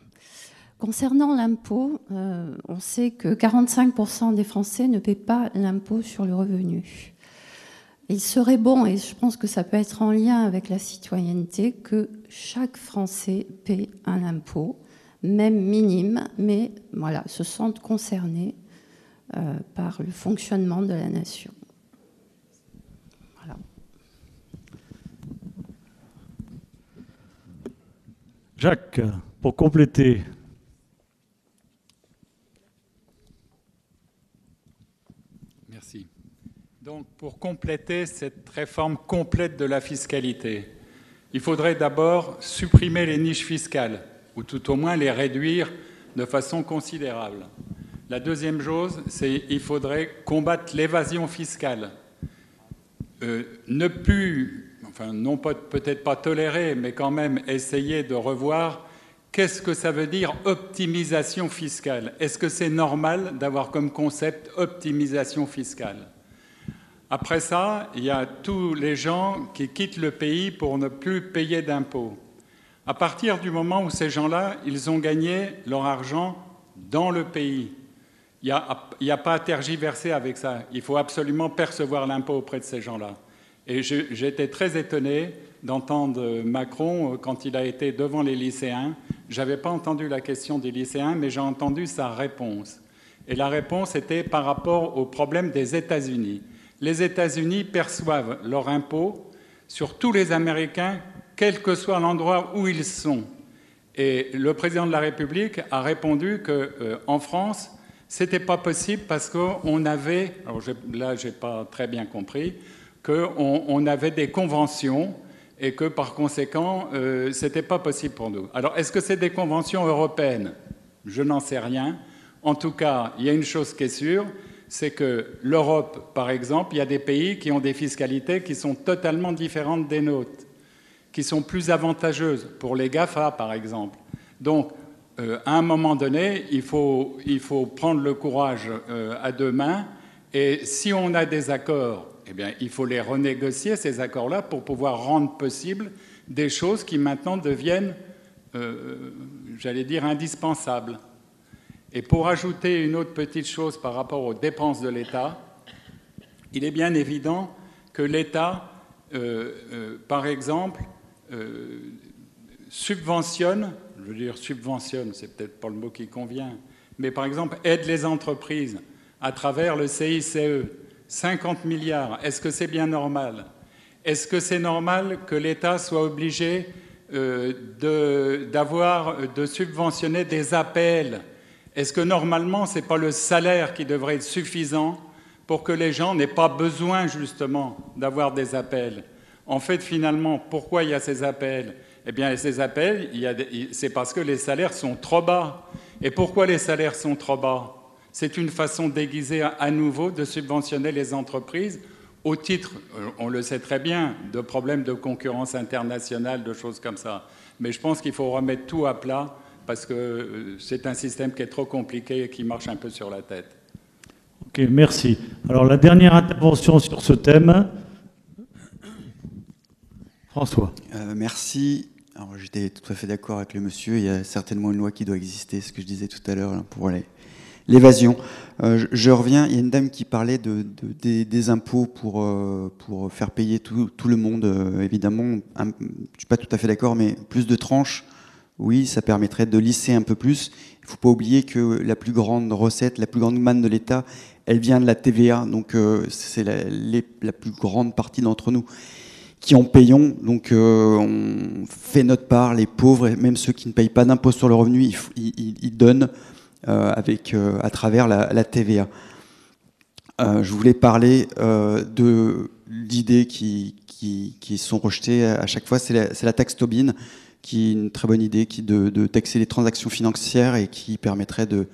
Concernant l'impôt, on sait que 45% des Français ne paient pas l'impôt sur le revenu. Il serait bon, et je pense que ça peut être en lien avec la citoyenneté, que chaque Français paie un impôt, même minime, mais voilà, se sentent concernés par le fonctionnement de la nation. Voilà. Jacques, pour compléter. Merci. Donc, pour compléter cette réforme complète de la fiscalité, il faudrait d'abord supprimer les niches fiscales, ou tout au moins les réduire de façon considérable. La deuxième chose, c'est qu'il faudrait combattre l'évasion fiscale. Ne plus, enfin non peut-être pas tolérer, mais quand même essayer de revoir qu'est-ce que ça veut dire optimisation fiscale. Est-ce que c'est normal d'avoir comme concept optimisation fiscale? Après ça, il y a tous les gens qui quittent le pays pour ne plus payer d'impôts. À partir du moment où ces gens-là, ils ont gagné leur argent dans le pays, il n'y a pas à tergiverser avec ça. Il faut absolument percevoir l'impôt auprès de ces gens-là. Et j'ai été très étonné d'entendre Macron quand il a été devant les lycéens. Je n'avais pas entendu la question des lycéens, mais j'ai entendu sa réponse. Et la réponse était par rapport au problème des États-Unis. Les États-Unis perçoivent leur impôt sur tous les Américains, quel que soit l'endroit où ils sont. Et le président de la République a répondu qu'en France, ce n'était pas possible parce qu'on avait, alors là je n'ai pas très bien compris, qu'on avait des conventions et que par conséquent, ce n'était pas possible pour nous. Alors est-ce que c'est des conventions européennes? Je n'en sais rien. En tout cas, il y a une chose qui est sûre, c'est que l'Europe, par exemple, il y a des pays qui ont des fiscalités qui sont totalement différentes des nôtres, qui sont plus avantageuses pour les GAFA, par exemple. Donc, à un moment donné, il faut prendre le courage à deux mains, et si on a des accords, eh bien, il faut les renégocier, ces accords-là, pour pouvoir rendre possible des choses qui maintenant deviennent, j'allais dire, indispensables. Et pour ajouter une autre petite chose par rapport aux dépenses de l'État, il est bien évident que l'État, par exemple, subventionne, je veux dire subventionne, c'est peut-être pas le mot qui convient, mais par exemple aide les entreprises à travers le CICE, 50 milliards, est-ce que c'est bien normal? Est-ce que c'est normal que l'État soit obligé de subventionner des APL? Est-ce que normalement ce n'est pas le salaire qui devrait être suffisant pour que les gens n'aient pas besoin justement d'avoir des APL? En fait, finalement, pourquoi il y a ces APL? Eh bien, ces APL, c'est parce que les salaires sont trop bas. Et pourquoi les salaires sont trop bas? C'est une façon déguisée à nouveau de subventionner les entreprises au titre, on le sait très bien, de problèmes de concurrence internationale, de choses comme ça. Mais je pense qu'il faut remettre tout à plat parce que c'est un système qui est trop compliqué et qui marche un peu sur la tête. Ok, merci. Alors, la dernière intervention sur ce thème... François. Merci. Alors, j'étais tout à fait d'accord avec le monsieur. Il y a certainement une loi qui doit exister, ce que je disais tout à l'heure, pour l'évasion. Je reviens, il y a une dame qui parlait des impôts pour faire payer tout le monde. Évidemment, je ne suis pas tout à fait d'accord, mais plus de tranches, oui, ça permettrait de lisser un peu plus. Il ne faut pas oublier que la plus grande recette, la plus grande manne de l'État, elle vient de la TVA, donc c'est la plus grande partie d'entre nous qui en payons. Donc on fait notre part, les pauvres, et même ceux qui ne payent pas d'impôt sur le revenu, ils donnent à travers la TVA. Je voulais parler d'idées qui sont rejetées à chaque fois. C'est la taxe Tobin, qui est une très bonne idée, de taxer les transactions financières et qui permettrait de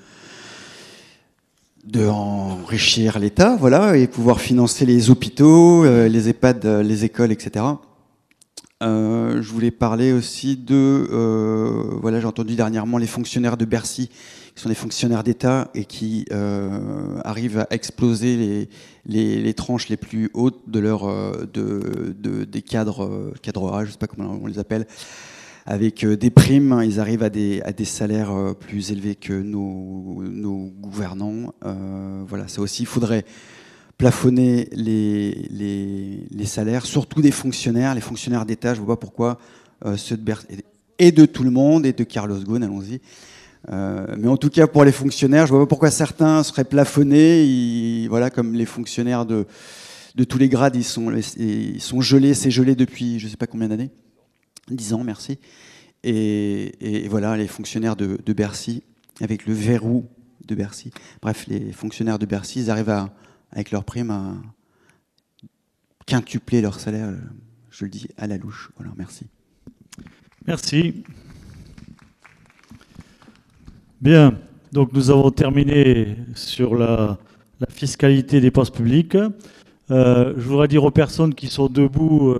enrichir l'État, voilà, et pouvoir financer les hôpitaux, les EHPAD, les écoles, etc. Je voulais parler aussi voilà, j'ai entendu dernièrement les fonctionnaires de Bercy, qui sont des fonctionnaires d'État et qui arrivent à exploser les tranches les plus hautes des cadres A, je ne sais pas comment on les appelle, avec des primes. Ils arrivent à des salaires plus élevés que nos gouvernants. Voilà, ça aussi, il faudrait plafonner les salaires, surtout des fonctionnaires. Les fonctionnaires d'État, je ne vois pas pourquoi ceux de Bercy, et de tout le monde, et de Carlos Ghosn, allons-y. Mais en tout cas, pour les fonctionnaires, je ne vois pas pourquoi certains seraient plafonnés. Voilà, comme les fonctionnaires de tous les grades, ils sont gelés. C'est gelé depuis je ne sais pas combien d'années. 10 ans, merci. Et voilà, les fonctionnaires de Bercy, avec le verrou de Bercy. Bref, les fonctionnaires de Bercy, ils arrivent avec leurs primes à quintupler leur salaire, je le dis à la louche. Voilà, merci. Merci. Bien, donc nous avons terminé sur la fiscalité des postes publics. Je voudrais dire aux personnes qui sont debout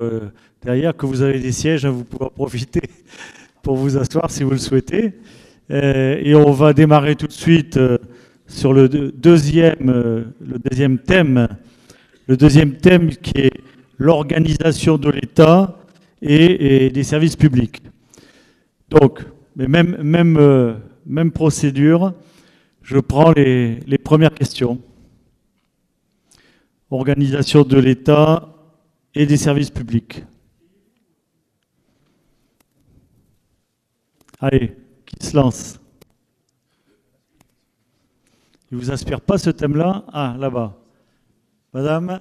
derrière que vous avez des sièges, vous pouvez en profiter pour vous asseoir si vous le souhaitez. Et on va démarrer tout de suite sur le deuxième thème. Le deuxième thème qui est l'organisation de l'État et des services publics. Donc, mais même procédure, je prends les premières questions. Organisation de l'État et des services publics. Allez, qui se lance? Il ne vous inspire pas ce thème-là? Ah, là-bas. Madame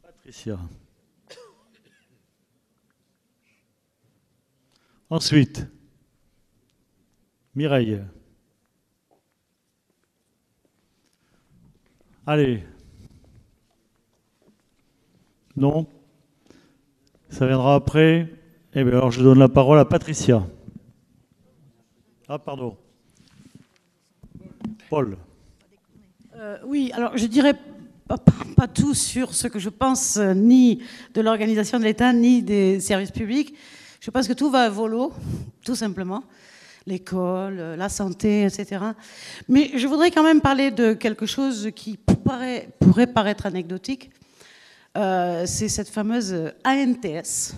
Patricia. Ensuite, Mireille. Allez. Non? Ça viendra après? Eh bien, alors je donne la parole à Patricia. Ah, pardon. Paul. Oui, alors je dirais pas tout sur ce que je pense, ni de l'organisation de l'État, ni des services publics. Je pense que tout va à volo, tout simplement. L'école, la santé, etc. Mais je voudrais quand même parler de quelque chose qui pourrait paraître anecdotique. C'est cette fameuse ANTS.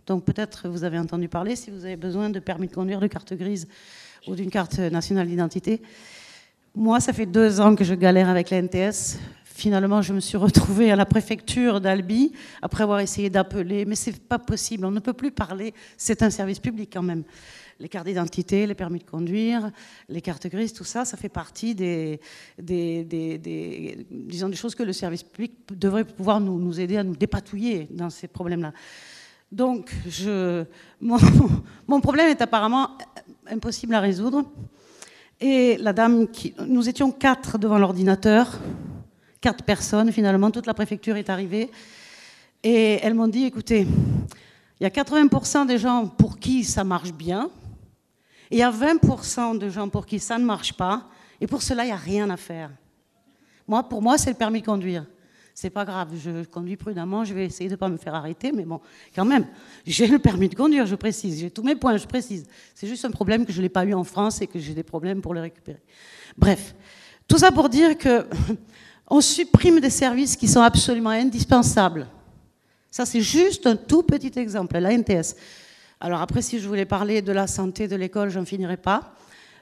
Donc peut-être vous avez entendu parler si vous avez besoin de permis de conduire, de carte grise ou d'une carte nationale d'identité. Moi, ça fait 2 ans que je galère avec l'ANTS. Finalement, je me suis retrouvée à la préfecture d'Albi après avoir essayé d'appeler, mais c'est pas possible, on ne peut plus parler, c'est un service public quand même. Les cartes d'identité, les permis de conduire, les cartes grises, tout ça, ça fait partie disons, des choses que le service public devrait pouvoir nous aider à nous dépatouiller dans ces problèmes-là. Donc, mon problème est apparemment impossible à résoudre. Et la dame, nous étions 4 devant l'ordinateur, 4 personnes finalement, toute la préfecture est arrivée. Et elles m'ont dit, écoutez, il y a 80% des gens pour qui ça marche bien, et il y a 20% de gens pour qui ça ne marche pas, et pour cela, il n'y a rien à faire. Pour moi, c'est le permis de conduire. C'est pas grave, je conduis prudemment, je vais essayer de ne pas me faire arrêter, mais bon, quand même, j'ai le permis de conduire, je précise, j'ai tous mes points, je précise. C'est juste un problème que je ne l'ai pas eu en France et que j'ai des problèmes pour le récupérer. Bref, tout ça pour dire qu'on supprime des services qui sont absolument indispensables. Ça, c'est juste un tout petit exemple, la NTS. Alors après, si je voulais parler de la santé, de l'école, j'en finirai pas.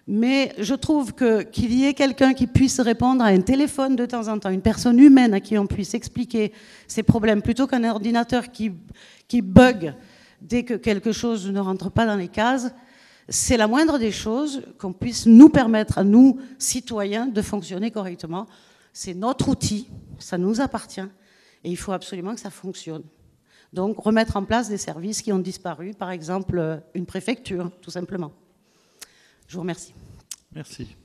Mais je trouve qu'il y ait quelqu'un qui puisse répondre à un téléphone de temps en temps, une personne humaine à qui on puisse expliquer ses problèmes, plutôt qu'un ordinateur qui bug dès que quelque chose ne rentre pas dans les cases, c'est la moindre des choses qu'on puisse nous permettre, à nous, citoyens, de fonctionner correctement. C'est notre outil, ça nous appartient, et il faut absolument que ça fonctionne. Donc, remettre en place des services qui ont disparu, par exemple, une préfecture, tout simplement. Je vous remercie. Merci.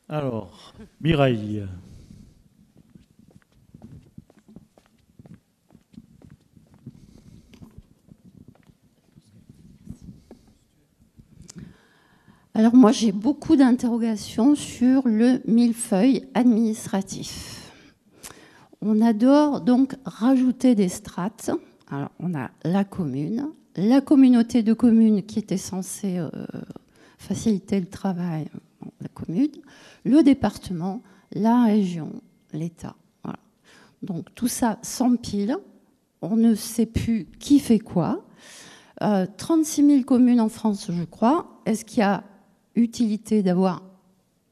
Alors, Mireille. Alors moi, j'ai beaucoup d'interrogations sur le millefeuille administratif. On adore donc rajouter des strates. Alors, on a la commune, la communauté de communes qui était censée faciliter le travail, la commune, le département, la région, l'État. Voilà. Donc tout ça s'empile, on ne sait plus qui fait quoi. 36 000 communes en France, je crois. Est-ce qu'il y a utilité d'avoir,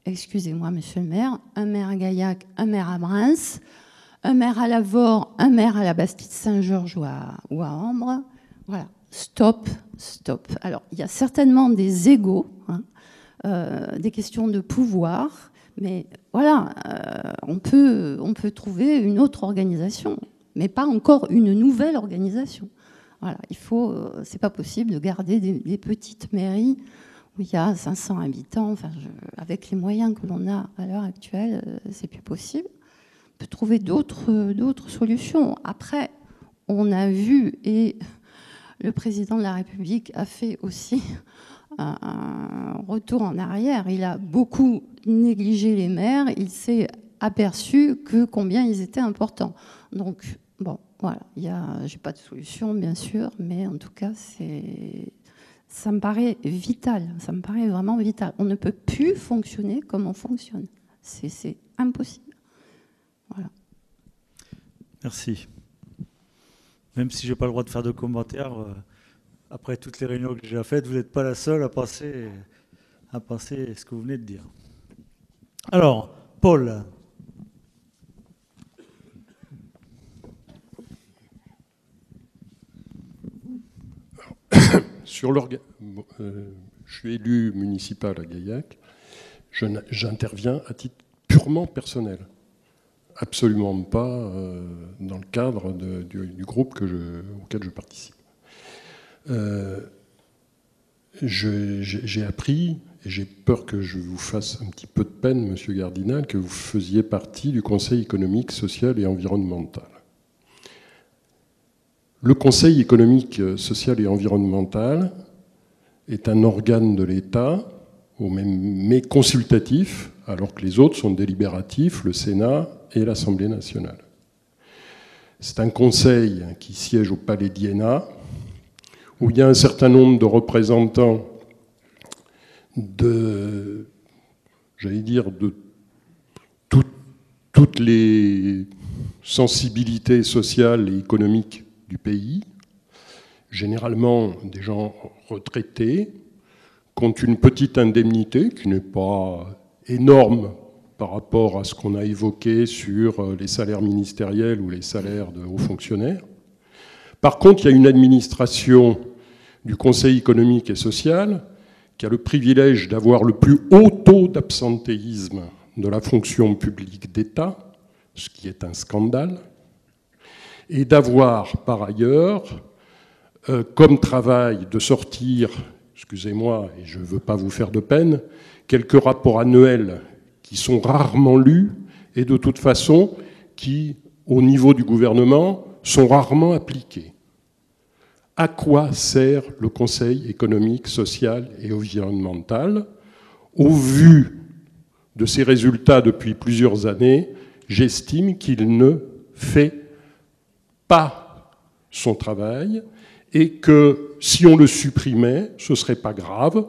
excusez-moi monsieur le maire, un maire à Gaillac, un maire à Reims, un maire à Lavore, un maire à la Bastide-Saint-Georges ou à Ambre? Voilà, stop, stop. Alors, il y a certainement des égos, des questions de pouvoir, mais voilà, on peut trouver une autre organisation, mais pas encore une nouvelle organisation. Voilà, c'est pas possible de garder des petites mairies où il y a 500 habitants. Enfin, avec les moyens que l'on a à l'heure actuelle, c'est plus possible. On peut trouver d'autres solutions. Après, on a vu, et le président de la République a fait aussi un retour en arrière. Il a beaucoup négligé les maires. Il s'est aperçu que combien ils étaient importants. Donc, bon, voilà. J'ai pas de solution, bien sûr, mais en tout cas, ça me paraît vital. Ça me paraît vraiment vital. On ne peut plus fonctionner comme on fonctionne. C'est impossible. Voilà. Merci. Même si je n'ai pas le droit de faire de commentaires, après toutes les réunions que j'ai déjà faites, vous n'êtes pas la seule à penser ce que vous venez de dire. Alors, Paul. Je suis élu municipal à Gaillac. J'interviens à titre purement personnel. Absolument pas dans le cadre du groupe auquel je participe. J'ai appris, et j'ai peur que je vous fasse un petit peu de peine, Monsieur Gardinal, que vous faisiez partie du Conseil économique, social et environnemental. Le Conseil économique, social et environnemental est un organe de l'État, mais consultatif, alors que les autres sont délibératifs, le Sénat et l'Assemblée nationale. C'est un conseil qui siège au Palais d'Iéna, où il y a un certain nombre de représentants de toutes les sensibilités sociales et économiques du pays, généralement des gens retraités, qui ont une petite indemnité qui n'est pas énorme par rapport à ce qu'on a évoqué sur les salaires ministériels ou les salaires de hauts fonctionnaires. Par contre, il y a une administration du Conseil économique et social qui a le privilège d'avoir le plus haut taux d'absentéisme de la fonction publique d'État, ce qui est un scandale, et d'avoir par ailleurs comme travail de sortir, excusez-moi, et je ne veux pas vous faire de peine, quelques rapports annuels qui sont rarement lus et de toute façon qui, au niveau du gouvernement, sont rarement appliqués. À quoi sert le Conseil économique, social et environnemental? Au vu de ces résultats depuis plusieurs années, j'estime qu'il ne fait pas son travail et que si on le supprimait, ce ne serait pas grave.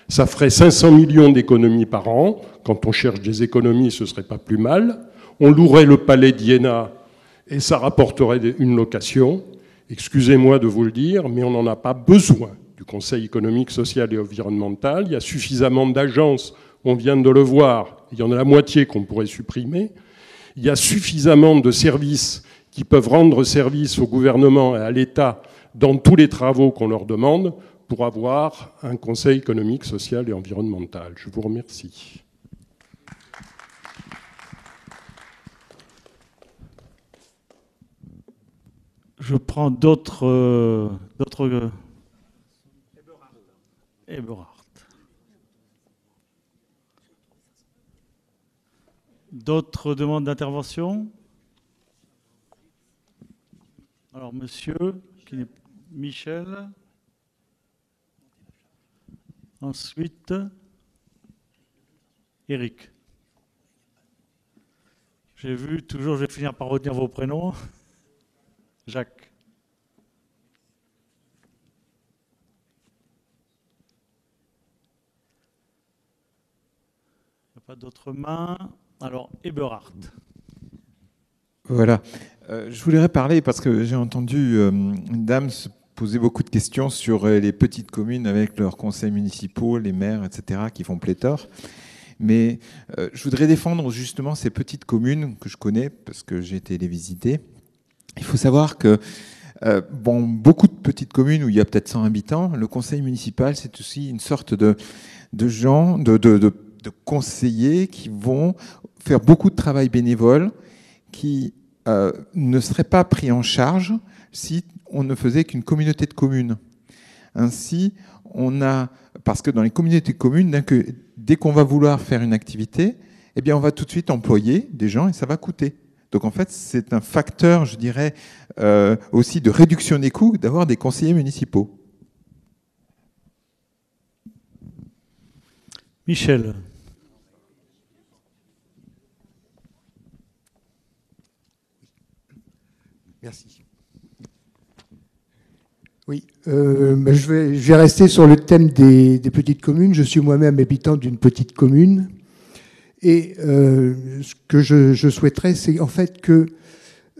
Ça ferait 500 millions d'économies par an. Quand on cherche des économies, ce ne serait pas plus mal. On louerait le palais d'Iéna et ça rapporterait une location. Excusez-moi de vous le dire, mais on n'en a pas besoin du Conseil économique, social et environnemental. Il y a suffisamment d'agences, on vient de le voir, il y en a la moitié qu'on pourrait supprimer. Il y a suffisamment de services qui peuvent rendre service au gouvernement et à l'État dans tous les travaux qu'on leur demande pour avoir un conseil économique, social et environnemental. Je vous remercie. Je prends d'autres... Eberhard. D'autres demandes d'intervention? Alors, monsieur, Michel. Ensuite, Eric. J'ai vu, toujours, je vais finir par retenir vos prénoms. Jacques. Il n'y a pas d'autres mains. Alors, Eberhard. Voilà. Je voudrais parler parce que j'ai entendu une dame se poser beaucoup de questions sur les petites communes avec leurs conseils municipaux, les maires, etc., qui font pléthore. Mais je voudrais défendre justement ces petites communes que je connais parce que j'ai été les visiter. Il faut savoir que beaucoup de petites communes où il y a peut-être 100 habitants, le conseil municipal, c'est aussi une sorte de gens, de conseillers qui vont faire beaucoup de travail bénévole, qui ne seraient pas pris en charge si on ne faisait qu'une communauté de communes. Ainsi, parce que dans les communautés de communes, dès qu'on va vouloir faire une activité, eh bien, on va tout de suite employer des gens et ça va coûter. Donc en fait, c'est un facteur, je dirais, aussi de réduction des coûts d'avoir des conseillers municipaux. Michel. Merci. Oui, je vais rester sur le thème des petites communes. Je suis moi-même habitant d'une petite commune. Et ce que je souhaiterais, c'est en fait que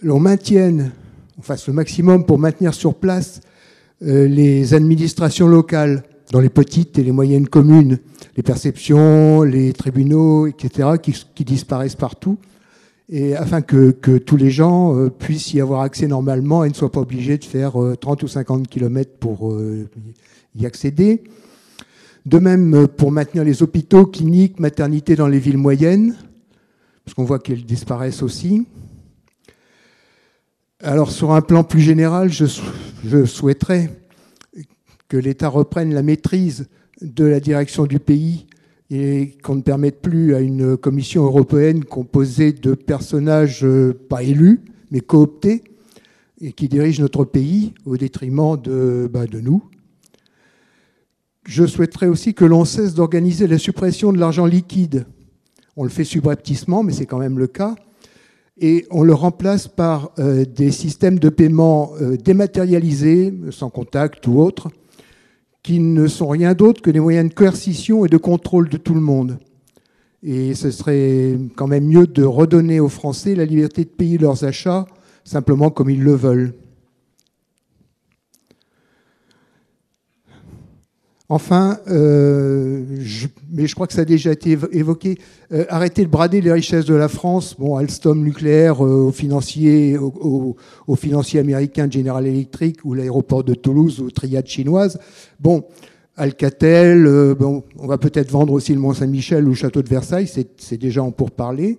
l'on maintienne, on fasse le maximum pour maintenir sur place les administrations locales dans les petites et les moyennes communes, les perceptions, les tribunaux, etc., qui disparaissent partout, et afin que tous les gens puissent y avoir accès normalement et ne soient pas obligés de faire 30 ou 50 km pour y accéder. De même, pour maintenir les hôpitaux, cliniques, maternités dans les villes moyennes, parce qu'on voit qu'elles disparaissent aussi. Alors, sur un plan plus général, je souhaiterais que l'État reprenne la maîtrise de la direction du pays et qu'on ne permette plus à une commission européenne composée de personnages pas élus, mais cooptés, et qui dirigent notre pays au détriment de nous. Je souhaiterais aussi que l'on cesse d'organiser la suppression de l'argent liquide. On le fait subrepticement, mais c'est quand même le cas. Et on le remplace par des systèmes de paiement dématérialisés, sans contact ou autres, qui ne sont rien d'autre que des moyens de coercition et de contrôle de tout le monde. Et ce serait quand même mieux de redonner aux Français la liberté de payer leurs achats simplement comme ils le veulent. Enfin, mais je crois que ça a déjà été évoqué, arrêter de brader les richesses de la France. Bon, Alstom nucléaire aux financiers américains de General Electric ou l'aéroport de Toulouse aux triades chinoises. Bon, Alcatel, on va peut-être vendre aussi le Mont-Saint-Michel ou le château de Versailles, c'est déjà en pourparlers.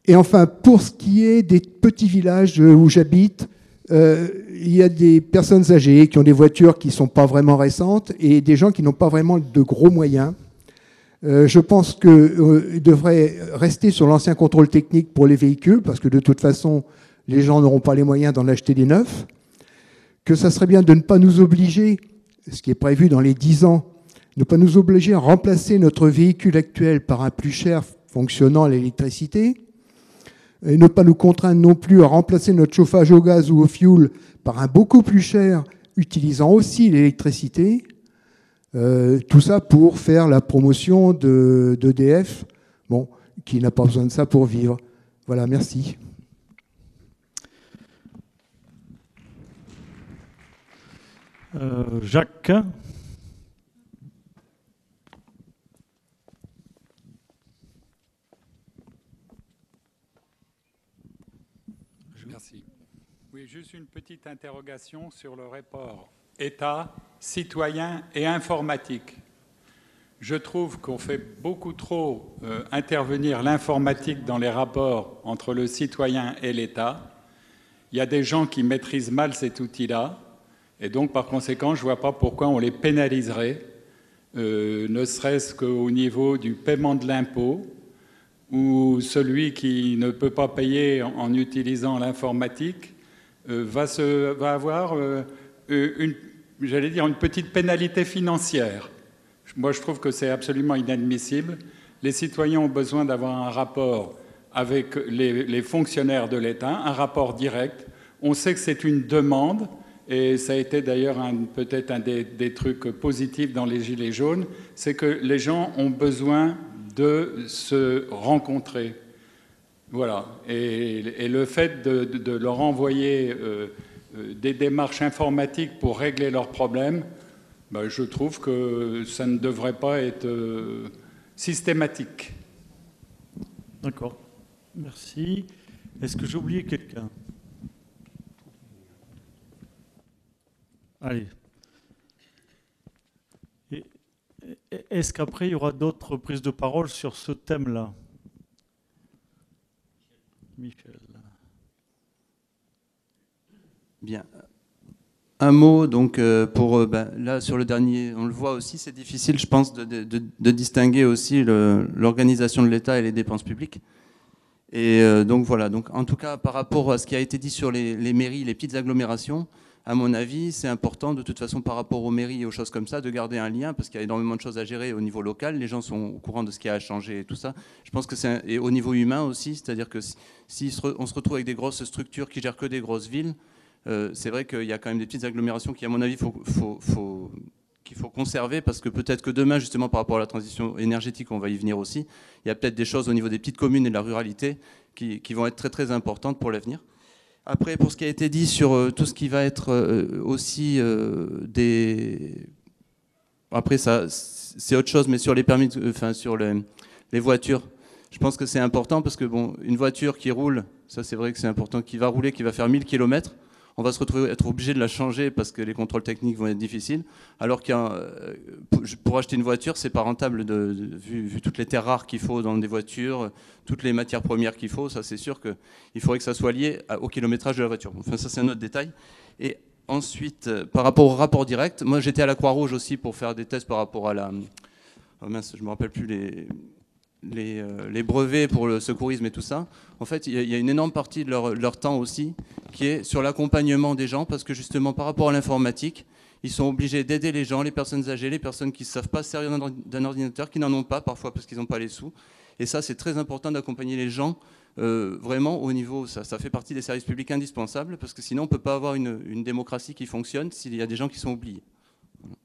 Et enfin, pour ce qui est des petits villages où j'habite, il y a des personnes âgées qui ont des voitures qui ne sont pas vraiment récentes et des gens qui n'ont pas vraiment de gros moyens. Je pense qu'ils devraient rester sur l'ancien contrôle technique pour les véhicules parce que de toute façon, les gens n'auront pas les moyens d'en acheter des neufs. Que ça serait bien de ne pas nous obliger, ce qui est prévu dans les 10 ans, ne pas nous obliger à remplacer notre véhicule actuel par un plus cher fonctionnant à l'électricité. Et ne pas nous contraindre non plus à remplacer notre chauffage au gaz ou au fioul par un beaucoup plus cher, utilisant aussi l'électricité. Tout ça pour faire la promotion d'EDF, qui n'a pas besoin de ça pour vivre. Voilà, merci. Jacques. Merci. Oui, juste une petite interrogation sur le report État, citoyen et informatique. Je trouve qu'on fait beaucoup trop intervenir l'informatique dans les rapports entre le citoyen et l'État. Il y a des gens qui maîtrisent mal cet outil-là, et donc par conséquent, je ne vois pas pourquoi on les pénaliserait, ne serait-ce qu'au niveau du paiement de l'impôt, où celui qui ne peut pas payer en utilisant l'informatique va avoir une petite pénalité financière. Moi, je trouve que c'est absolument inadmissible. Les citoyens ont besoin d'avoir un rapport avec les fonctionnaires de l'État, un rapport direct. On sait que c'est une demande, et ça a été d'ailleurs peut-être un des trucs positifs dans les Gilets jaunes, c'est que les gens ont besoin de se rencontrer. Voilà. Et le fait de leur envoyer des démarches informatiques pour régler leurs problèmes, ben, je trouve que ça ne devrait pas être systématique. D'accord. Merci. Est-ce que j'ai oublié quelqu'un? Allez. Est-ce qu'après, il y aura d'autres prises de parole sur ce thème-là? Michel. Bien. Un mot, donc, là, sur le dernier, on le voit aussi, c'est difficile, je pense, de distinguer aussi l'organisation de l'État et les dépenses publiques. Et donc, voilà. Donc, en tout cas, par rapport à ce qui a été dit sur les mairies, les petites agglomérations, à mon avis, c'est important, de toute façon, par rapport aux mairies et aux choses comme ça, de garder un lien, parce qu'il y a énormément de choses à gérer au niveau local. Les gens sont au courant de ce qui a changé et tout ça. Je pense que et au niveau humain aussi, c'est-à-dire que si on se retrouve avec des grosses structures qui gèrent que des grosses villes, c'est vrai qu'il y a quand même des petites agglomérations qui, à mon avis, qu'il faut conserver, parce que peut-être que demain, justement, par rapport à la transition énergétique, on va y venir aussi. Il y a peut-être des choses au niveau des petites communes et de la ruralité qui vont être très, très importantes pour l'avenir. Après, pour ce qui a été dit sur tout ce qui va être aussi des... Après, ça, c'est autre chose, mais sur les permis, sur les voitures, je pense que c'est important, parce que, bon, une voiture qui roule, ça c'est vrai que c'est important, qui va rouler, qui va faire 1000 km, on va se retrouver être obligé de la changer parce que les contrôles techniques vont être difficiles. Alors pour acheter une voiture, c'est pas rentable vu toutes les terres rares qu'il faut dans des voitures, toutes les matières premières qu'il faut. Ça, c'est sûr qu'il faudrait que ça soit lié au kilométrage de la voiture. Enfin, ça, c'est un autre détail. Et ensuite, par rapport au rapport direct, moi, j'étais à la Croix-Rouge aussi pour faire des tests par rapport à la... Oh mince, je me rappelle plus les brevets pour le secourisme et tout ça. En fait, il y a une énorme partie de leur temps aussi qui est sur l'accompagnement des gens, parce que justement, par rapport à l'informatique, ils sont obligés d'aider les gens, les personnes âgées, les personnes qui ne savent pas se servir d'un ordinateur, qui n'en ont pas parfois parce qu'ils n'ont pas les sous. Et ça, c'est très important d'accompagner les gens vraiment au niveau... Ça fait partie des services publics indispensables, parce que sinon, on ne peut pas avoir une démocratie qui fonctionne s'il y a des gens qui sont oubliés. Voilà.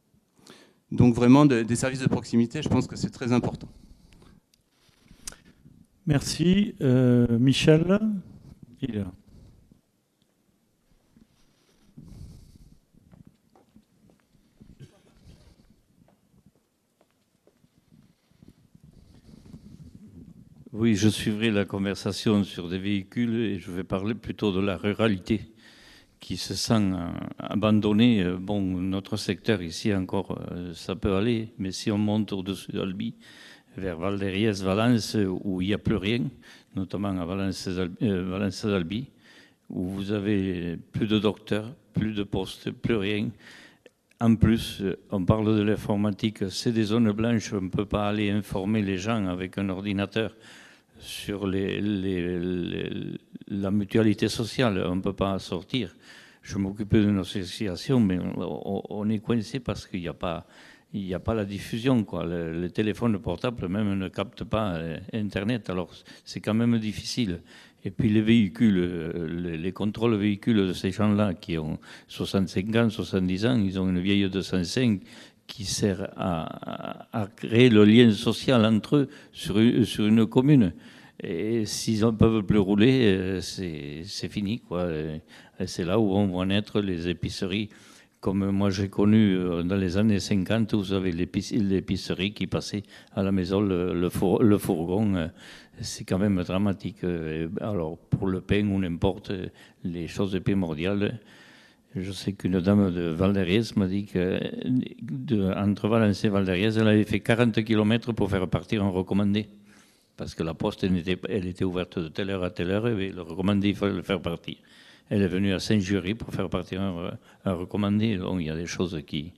Donc vraiment, des services de proximité, je pense que c'est très important. Merci. Michel, il est là. Oui, je suivrai la conversation sur des véhicules et je vais parler plutôt de la ruralité qui se sent abandonnée. Bon, notre secteur ici encore, ça peut aller, mais si on monte au-dessus d'Albi, vers Valderiès, Valence, où il n'y a plus rien, notamment à Valence-d'Albi, où vous avez plus de docteurs, plus de postes, plus rien. En plus, on parle de l'informatique, c'est des zones blanches, on ne peut pas aller informer les gens avec un ordinateur sur la mutualité sociale, on ne peut pas sortir. Je m'occupais d'une association, mais on est coincé parce qu'il n'y a pas la diffusion, quoi. Le téléphone portable même ne capte pas Internet, alors c'est quand même difficile. Et puis les véhicules, les contrôles véhicules de ces gens-là qui ont 65 ans, 70 ans, ils ont une vieille 205 qui sert à créer le lien social entre eux sur une commune. Et s'ils ne peuvent plus rouler, c'est fini, quoi. Et c'est là où vont naître les épiceries. Comme moi j'ai connu dans les années 50, vous avez l'épicerie qui passait à la maison, le fourgon, c'est quand même dramatique. Alors pour le pain ou n'importe les choses primordiales, Je sais qu'une dame de Val-d'Ariès m'a dit qu'entre Valence et Val-d'Ariès, elle avait fait 40 km pour faire partir un recommandé. Parce que la poste, elle était ouverte de telle heure à telle heure, et le recommandé, il fallait le faire partir. Elle est venue à Saint-Jury pour faire partir un recommandé. Donc, il y a des choses qui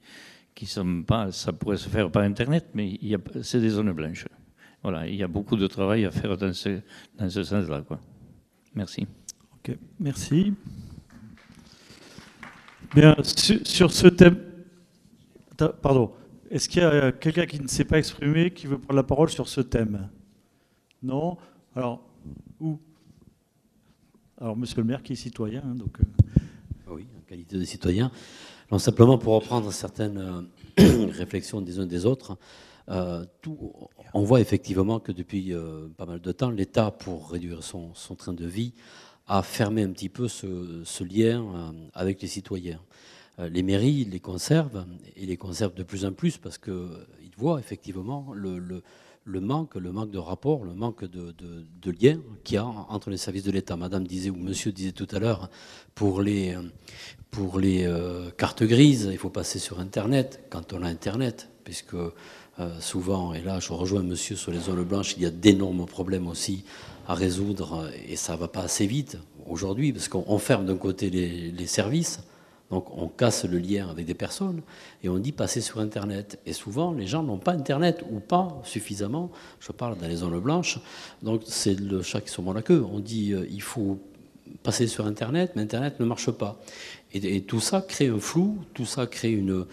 sont pas... Ça pourrait se faire par Internet, mais c'est des zones blanches. Voilà, il y a beaucoup de travail à faire dans ce sens-là, quoi. Merci. Ok, merci. Bien, sur ce thème... Pardon. Est-ce qu'il y a quelqu'un qui ne s'est pas exprimé, qui veut prendre la parole sur ce thème? Non? Alors, où? Alors, monsieur le maire, qui est citoyen, hein, donc... Oui, en qualité de citoyen. Alors, simplement pour reprendre certaines réflexions des uns des autres, on voit effectivement que depuis pas mal de temps, l'État, pour réduire son train de vie, a fermé un petit peu ce lien avec les citoyens. Les mairies les conservent, et les conservent de plus en plus, parce qu'ils voient effectivement le manque de rapport, le manque de lien qu'il y a entre les services de l'État. Madame disait, ou monsieur disait tout à l'heure, pour les cartes grises, il faut passer sur Internet, quand on a Internet, puisque souvent, et là je rejoins monsieur sur les zones blanches, il y a d'énormes problèmes aussi à résoudre, et ça ne va pas assez vite aujourd'hui, parce qu'on ferme d'un côté les services, donc on casse le lien avec des personnes, et on dit passer sur Internet. Et souvent, les gens n'ont pas Internet, ou pas suffisamment, je parle dans les zones blanches, donc c'est le chat qui se mord la queue. On dit il faut passer sur Internet, mais Internet ne marche pas. Et tout ça crée un flou, tout ça crée une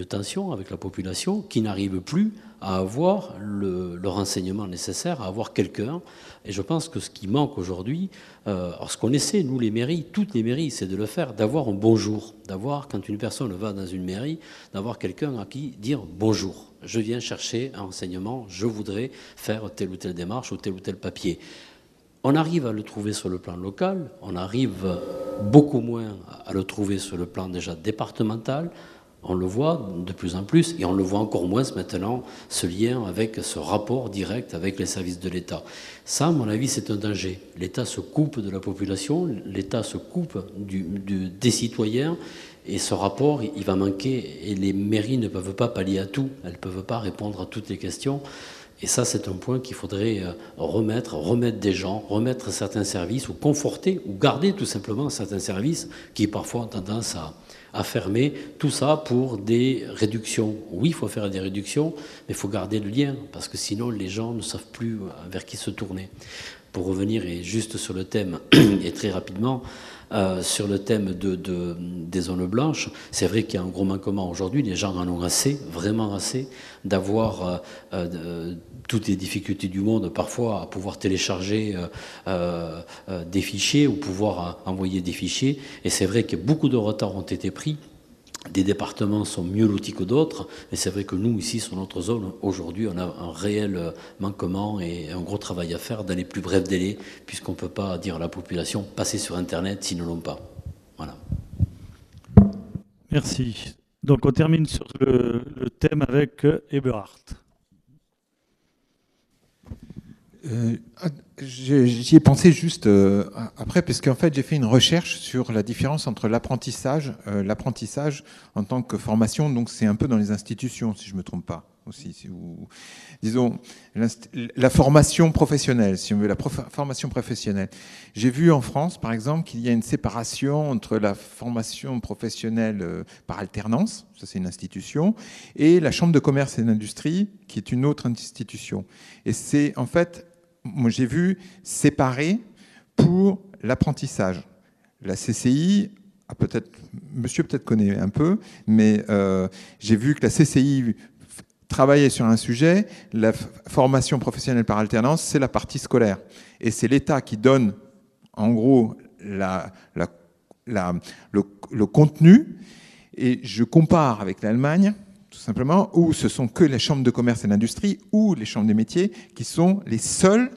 tension avec la population qui n'arrive plus à avoir le renseignement nécessaire, à avoir quelqu'un. Et je pense que ce qui manque aujourd'hui, alors ce qu'on essaie, nous les mairies, toutes les mairies, c'est de le faire, d'avoir un bonjour, d'avoir, quand une personne va dans une mairie, d'avoir quelqu'un à qui dire bonjour. Je viens chercher un renseignement, je voudrais faire telle ou telle démarche ou tel papier. On arrive à le trouver sur le plan local, on arrive beaucoup moins à le trouver sur le plan déjà départemental. On le voit de plus en plus, et on le voit encore moins maintenant, ce lien avec ce rapport direct avec les services de l'État. Ça, à mon avis, c'est un danger. L'État se coupe de la population, l'État se coupe des citoyens, et ce rapport, il va manquer, et les mairies ne peuvent pas pallier à tout, elles ne peuvent pas répondre à toutes les questions. Et ça, c'est un point qu'il faudrait remettre des gens, remettre certains services, ou conforter, ou garder tout simplement certains services qui parfois ont tendance à fermer. Tout ça pour des réductions. Oui, il faut faire des réductions, mais il faut garder le lien, parce que sinon les gens ne savent plus vers qui se tourner. Pour revenir, et juste sur le thème, et très rapidement, sur le thème des zones blanches, c'est vrai qu'il y a un gros manquement aujourd'hui, les gens en ont assez, vraiment assez, d'avoir toutes les difficultés du monde, parfois à pouvoir télécharger des fichiers ou pouvoir envoyer des fichiers. Et c'est vrai que beaucoup de retards ont été pris. Des départements sont mieux lotis que d'autres, mais c'est vrai que nous, ici, sur notre zone, aujourd'hui, on a un réel manquement et un gros travail à faire dans les plus brefs délais, puisqu'on ne peut pas dire à la population « passez sur Internet » s'ils ne l'ont pas. Voilà. Merci. Donc on termine sur le thème avec Eberhard. J'y ai pensé juste après, parce qu'en fait j'ai fait une recherche sur la différence entre l'apprentissage en tant que formation, donc c'est un peu dans les institutions, si je ne me trompe pas aussi, disons la formation professionnelle, si on veut, la formation professionnelle. J'ai vu en France, par exemple, qu'il y a une séparation entre la formation professionnelle par alternance, ça c'est une institution, et la Chambre de commerce et d'industrie, qui est une autre institution. Et c'est en fait, moi j'ai vu séparer pour l'apprentissage. La CCI, monsieur peut-être connaît un peu, mais j'ai vu que la CCI travaillait sur un sujet, la formation professionnelle par alternance, c'est la partie scolaire. Et c'est l'État qui donne, en gros, le contenu. Et je compare avec l'Allemagne, tout simplement, où ce sont que les chambres de commerce et d'industrie ou les chambres des métiers qui sont les seules,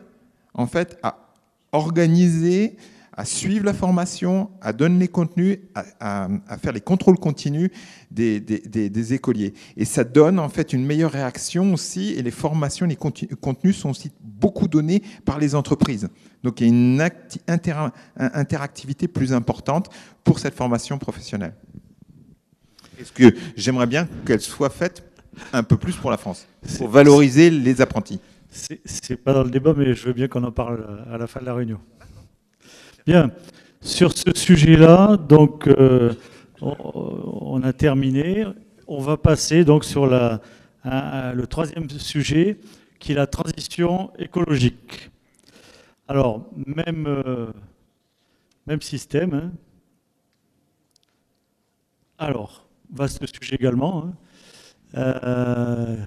en fait, à organiser, à suivre la formation, à donner les contenus, à faire les contrôles continus des écoliers. Et ça donne en fait une meilleure réaction aussi, et les formations, les contenus sont aussi beaucoup donnés par les entreprises. Donc il y a une interactivité plus importante pour cette formation professionnelle. Est-ce que j'aimerais bien qu'elle soit faite un peu plus pour la France, pour valoriser les apprentis? C'est pas dans le débat, mais je veux bien qu'on en parle à la fin de la réunion. Bien, sur ce sujet-là, donc on a terminé. On va passer donc sur le troisième sujet, qui est la transition écologique. Alors, même système. Hein. Alors, vaste sujet également. Hein.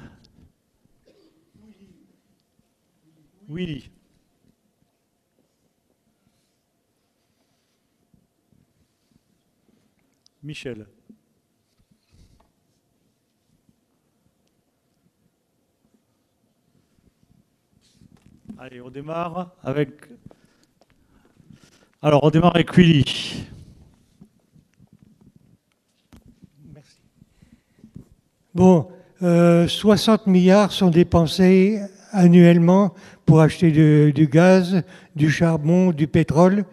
Willy. Michel. Allez, on démarre avec... Alors, on démarre avec Willy. Merci. Bon, 60 milliards sont dépensés annuellement pour acheter du gaz, du charbon, du pétrole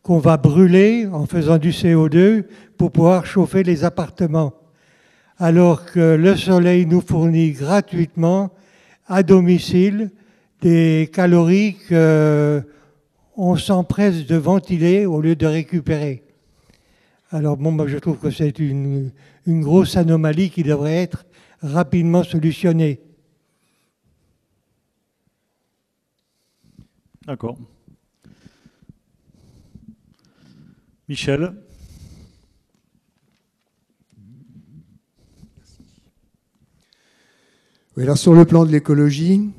qu'on va brûler en faisant du CO2 pour pouvoir chauffer les appartements. Alors que le soleil nous fournit gratuitement à domicile des calories qu'on s'empresse de ventiler au lieu de récupérer. Alors bon, moi je trouve que c'est une grosse anomalie qui devrait être rapidement solutionnée. D'accord. Michel. Oui, alors sur le plan de l'écologie,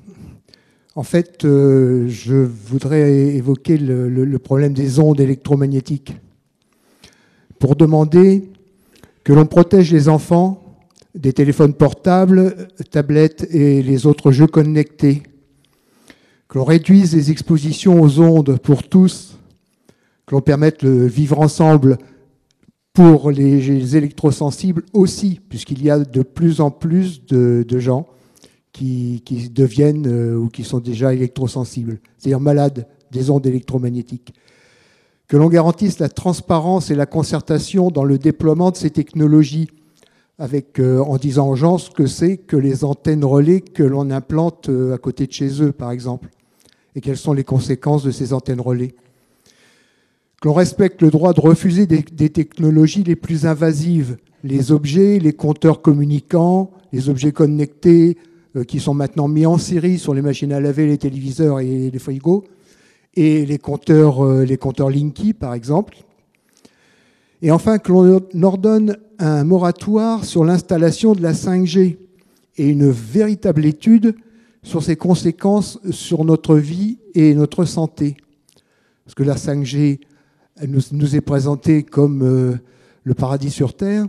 en fait, je voudrais évoquer le problème des ondes électromagnétiques pour demander que l'on protège les enfants des téléphones portables, tablettes et les autres jeux connectés, que l'on réduise les expositions aux ondes pour tous, que l'on permette le vivre ensemble pour les électrosensibles aussi, puisqu'il y a de plus en plus de gens qui deviennent ou qui sont déjà électrosensibles, c'est-à-dire malades des ondes électromagnétiques. Que l'on garantisse la transparence et la concertation dans le déploiement de ces technologies, en disant aux gens ce que c'est que les antennes relais que l'on implante à côté de chez eux, par exemple, et quelles sont les conséquences de ces antennes relais. Que l'on respecte le droit de refuser des technologies les plus invasives, les objets, les compteurs communicants, les objets connectés qui sont maintenant mis en série sur les machines à laver, les téléviseurs et les frigos, et les compteurs Linky, par exemple. Et enfin, que l'on ordonne un moratoire sur l'installation de la 5G et une véritable étude sur ses conséquences sur notre vie et notre santé. Parce que la 5G, elle nous est présentée comme le paradis sur Terre,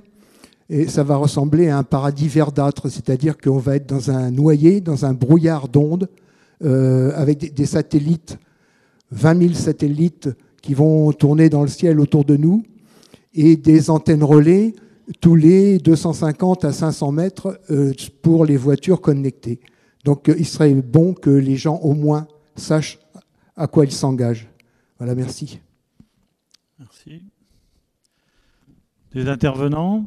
et ça va ressembler à un paradis verdâtre, c'est-à-dire qu'on va être dans un noyer, dans un brouillard d'ondes, avec des satellites, 20 000 satellites qui vont tourner dans le ciel autour de nous, et des antennes relais tous les 250 à 500 mètres pour les voitures connectées. Donc il serait bon que les gens au moins sachent à quoi ils s'engagent. Voilà, merci. Merci. Des intervenants?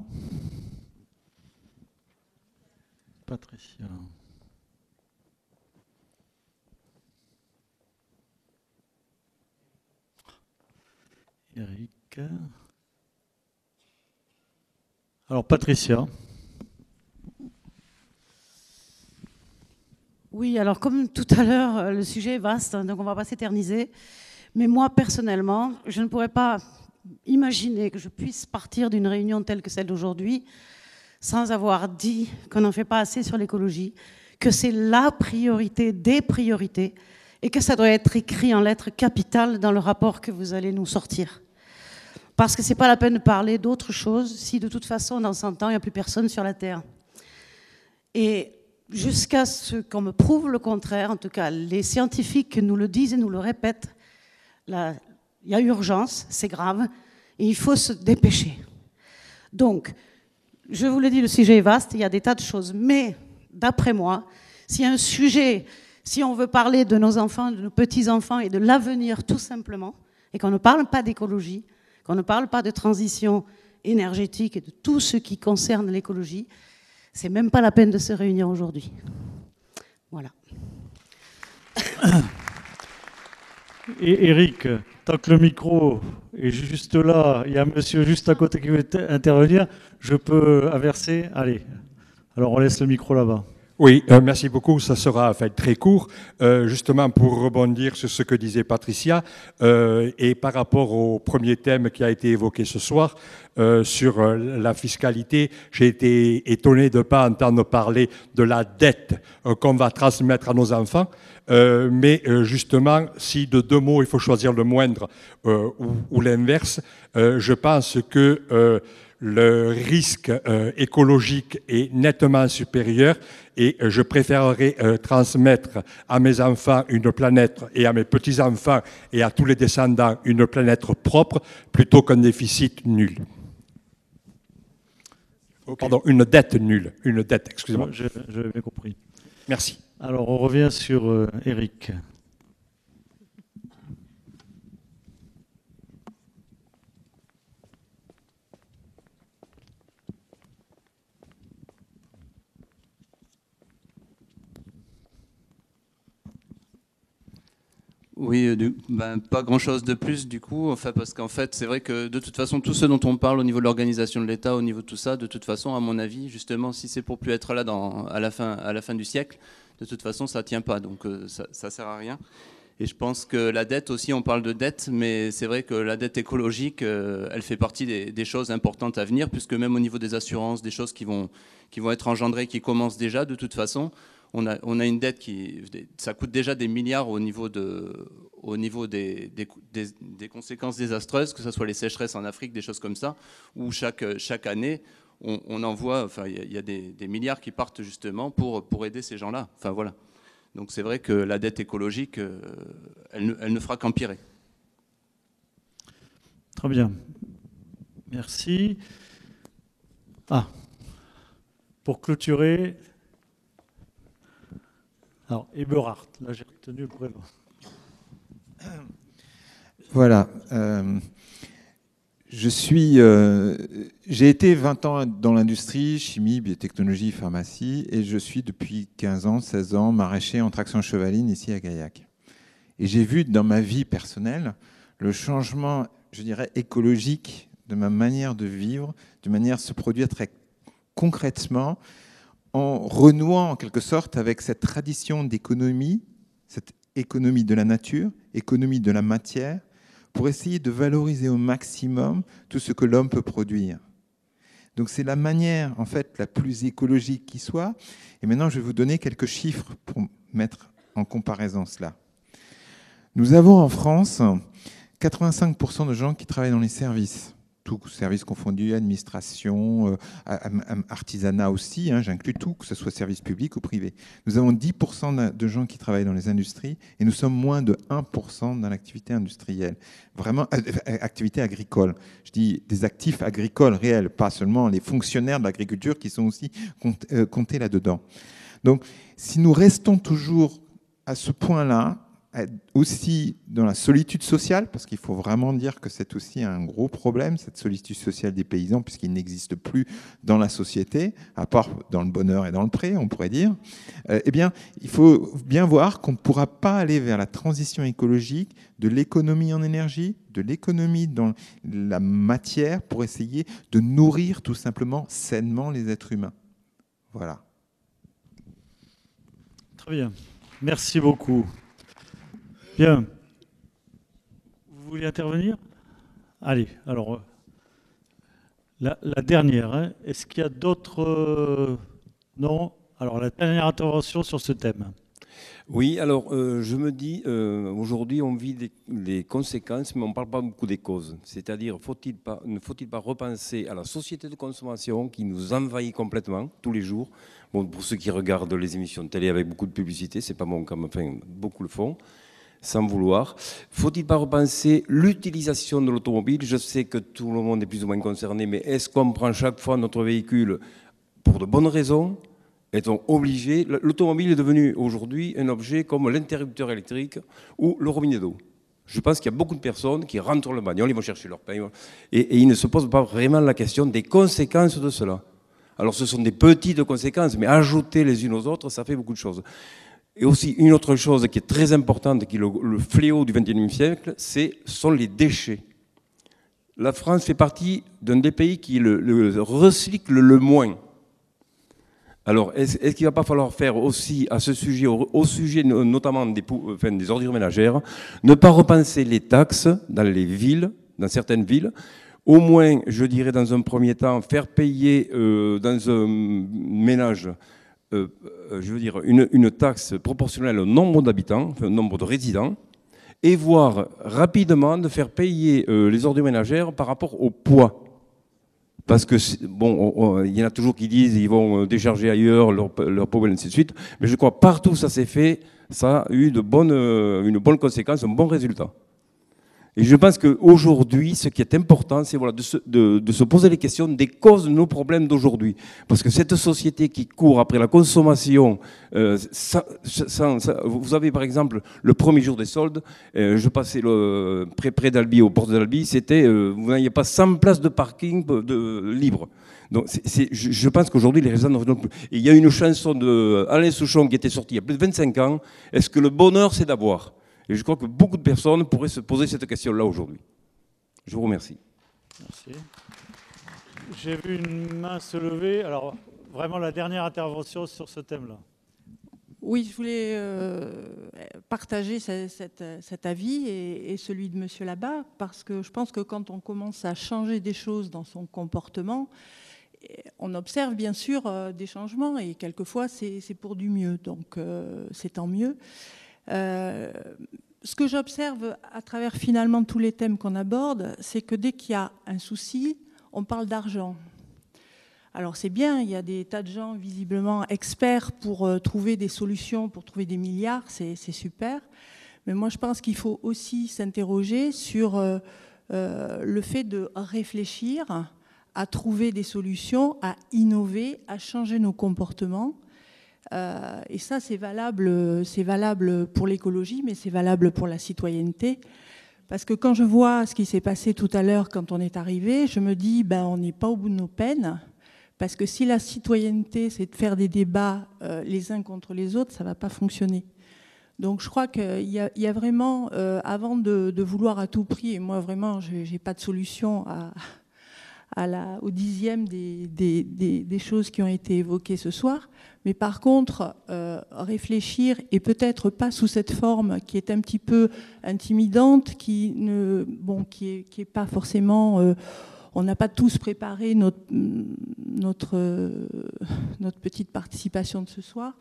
Patricia. Eric. Alors, Patricia. Oui, alors comme tout à l'heure, le sujet est vaste, donc on ne va pas s'éterniser. Mais moi, personnellement, je ne pourrais pas imaginer que je puisse partir d'une réunion telle que celle d'aujourd'hui sans avoir dit qu'on n'en fait pas assez sur l'écologie, que c'est la priorité des priorités et que ça doit être écrit en lettres capitales dans le rapport que vous allez nous sortir. Parce que ce n'est pas la peine de parler d'autre chose si de toute façon, dans 100 ans, il n'y a plus personne sur la Terre. Et jusqu'à ce qu'on me prouve le contraire, en tout cas, les scientifiques nous le disent et nous le répètent, Il y a urgence, c'est grave, et il faut se dépêcher. Donc, je vous le dis, le sujet est vaste, il y a des tas de choses, mais d'après moi, s'il y a un sujet, si on veut parler de nos enfants, de nos petits-enfants et de l'avenir tout simplement, et qu'on ne parle pas d'écologie, qu'on ne parle pas de transition énergétique et de tout ce qui concerne l'écologie, c'est même pas la peine de se réunir aujourd'hui. Voilà. Et Eric, tant que le micro est juste là, il y a un monsieur juste à côté qui veut intervenir, je peux inverser. Allez, alors on laisse le micro là-bas. Oui, merci beaucoup. Ça sera très court. Justement, pour rebondir sur ce que disait Patricia, et par rapport au premier thème qui a été évoqué ce soir, sur la fiscalité, j'ai été étonné de ne pas entendre parler de la dette qu'on va transmettre à nos enfants. Mais justement, si de deux mots, il faut choisir le moindre ou l'inverse, je pense que le risque écologique est nettement supérieur et je préférerais transmettre à mes enfants une planète et à mes petits-enfants et à tous les descendants une planète propre plutôt qu'un déficit nul. Okay. Pardon, une dette nulle. Une dette, excusez-moi. J'avais bien compris. Merci. Alors, on revient sur Eric. Oui, pas grand-chose de plus du coup, parce qu'en fait, c'est vrai que de toute façon, tout ce dont on parle au niveau de l'organisation de l'État, au niveau de tout ça, de toute façon, à mon avis, justement, si c'est pour plus être là à la fin du siècle, de toute façon, ça ne tient pas, donc ça ne sert à rien. Et je pense que la dette aussi, on parle de dette, mais c'est vrai que la dette écologique, elle fait partie des choses importantes à venir, puisque même au niveau des assurances, des choses qui vont être engendrées, qui commencent déjà de toute façon, on a une dette ça coûte déjà des milliards au niveau des conséquences désastreuses, que ce soit les sécheresses en Afrique, des choses comme ça, où chaque année, on envoie, il y a des milliards qui partent justement pour aider ces gens-là. Enfin voilà. Donc c'est vrai que la dette écologique, elle ne fera qu'empirer. Très bien. Merci. Pour clôturer... Alors, Eberhard, là j'ai retenu le prénom. Voilà. J'ai été 20 ans dans l'industrie, chimie, biotechnologie, pharmacie, et je suis depuis 15 ans, 16 ans, maraîcher en traction chevaline ici à Gaillac. Et j'ai vu dans ma vie personnelle le changement, je dirais, écologique de ma manière de vivre, de manière de se produire très concrètement, en renouant en quelque sorte avec cette tradition d'économie, cette économie de la nature, économie de la matière, pour essayer de valoriser au maximum tout ce que l'homme peut produire. Donc c'est la manière en fait la plus écologique qui soit. Et maintenant je vais vous donner quelques chiffres pour mettre en comparaison cela. Nous avons en France 85% de gens qui travaillent dans les services. Tous services confondus, administration, artisanat aussi, j'inclus tout, que ce soit service public ou privé. Nous avons 10% de gens qui travaillent dans les industries et nous sommes moins de 1% dans l'activité industrielle, vraiment activité agricole. Je dis des actifs agricoles réels, pas seulement les fonctionnaires de l'agriculture qui sont aussi comptés là-dedans. Donc si nous restons toujours à ce point-là, aussi dans la solitude sociale, parce qu'il faut vraiment dire que c'est aussi un gros problème, cette solitude sociale des paysans, puisqu'il n'existe plus dans la société, à part dans le bonheur et dans le pré, on pourrait dire, eh bien, il faut bien voir qu'on ne pourra pas aller vers la transition écologique de l'économie en énergie, de l'économie dans la matière, pour essayer de nourrir tout simplement sainement les êtres humains. Voilà. Très bien. Merci beaucoup. Bien. Vous voulez intervenir? Allez, alors, la dernière. Est-ce qu'il y a d'autres... Non? Alors, la dernière intervention sur ce thème. Oui, alors, je me dis, aujourd'hui, on vit les conséquences, mais on ne parle pas beaucoup des causes. C'est-à-dire, ne faut-il pas repenser à la société de consommation qui nous envahit complètement, tous les jours? Bon, pour ceux qui regardent les émissions de télé avec beaucoup de publicité, ce n'est pas mon cas, mais enfin, beaucoup le font. sans vouloir. Faut-il pas repenser l'utilisation de l'automobile? Je sais que tout le monde est plus ou moins concerné, mais est-ce qu'on prend chaque fois notre véhicule pour de bonnes raisons? Est-on obligé? L'automobile est devenu aujourd'hui un objet comme l'interrupteur électrique ou le robinet d'eau. Je pense qu'il y a beaucoup de personnes qui rentrent dans le bagnole, ils vont chercher leur pain, et ils ne se posent pas vraiment la question des conséquences de cela. Alors ce sont des petites conséquences, mais ajouter les unes aux autres, ça fait beaucoup de choses. Et aussi, une autre chose qui est très importante, qui est le fléau du XXIe siècle, sont les déchets. La France fait partie d'un des pays qui le recycle le moins. Alors, est-ce qu'il ne va pas falloir faire aussi à ce sujet, au sujet notamment des ordures ménagères, ne pas repenser les taxes dans les villes, dans certaines villes, au moins, je dirais dans un premier temps, faire payer dans un ménage je veux dire, une taxe proportionnelle au nombre d'habitants, enfin, au nombre de résidents, et voir rapidement de faire payer les ordures ménagères par rapport au poids. Parce que, bon, il y en a toujours qui disent qu'ils vont décharger ailleurs leur poubelle, et ainsi de suite, mais je crois partout ça s'est fait, ça a eu une bonne conséquence, un bon résultat. Et je pense qu'aujourd'hui, ce qui est important, c'est voilà, de se poser les questions des causes de nos problèmes d'aujourd'hui. Parce que cette société qui court après la consommation, vous avez par exemple le premier jour des soldes, je passais près d'Albi, aux portes d'Albi, c'était, vous n'aviez pas 100 places de parking libres. Donc je pense qu'aujourd'hui, les raisons n'en plus. Et il y a une chanson d'Alain Souchon qui était sortie il y a plus de 25 ans, est-ce que le bonheur, c'est d'avoir ? Et je crois que beaucoup de personnes pourraient se poser cette question-là aujourd'hui. Je vous remercie. Merci. J'ai vu une main se lever. Alors, vraiment la dernière intervention sur ce thème-là. Oui, je voulais partager cet avis et celui de monsieur là-bas, parce que je pense que quand on commence à changer des choses dans son comportement, on observe bien sûr des changements et quelquefois c'est pour du mieux, donc c'est tant mieux. Ce que j'observe à travers finalement tous les thèmes qu'on aborde, c'est que dès qu'il y a un souci, on parle d'argent. Alors c'est bien, il y a des tas de gens visiblement experts pour trouver des solutions, pour trouver des milliards, c'est super. Mais moi je pense qu'il faut aussi s'interroger sur le fait de réfléchir à trouver des solutions, à innover, à changer nos comportements. Et ça, c'est valable pour l'écologie, mais c'est valable pour la citoyenneté. Parce que quand je vois ce qui s'est passé tout à l'heure quand on est arrivé, je me dis, on n'est pas au bout de nos peines. Parce que si la citoyenneté, c'est de faire des débats les uns contre les autres, ça ne va pas fonctionner. Donc je crois qu'il y a vraiment, avant de vouloir à tout prix, et moi vraiment, je n'ai pas de solution au dixième des choses qui ont été évoquées ce soir. Mais par contre, réfléchir, et peut-être pas sous cette forme qui est un petit peu intimidante, qui est pas forcément... on n'a pas tous préparé notre petite participation de ce soir.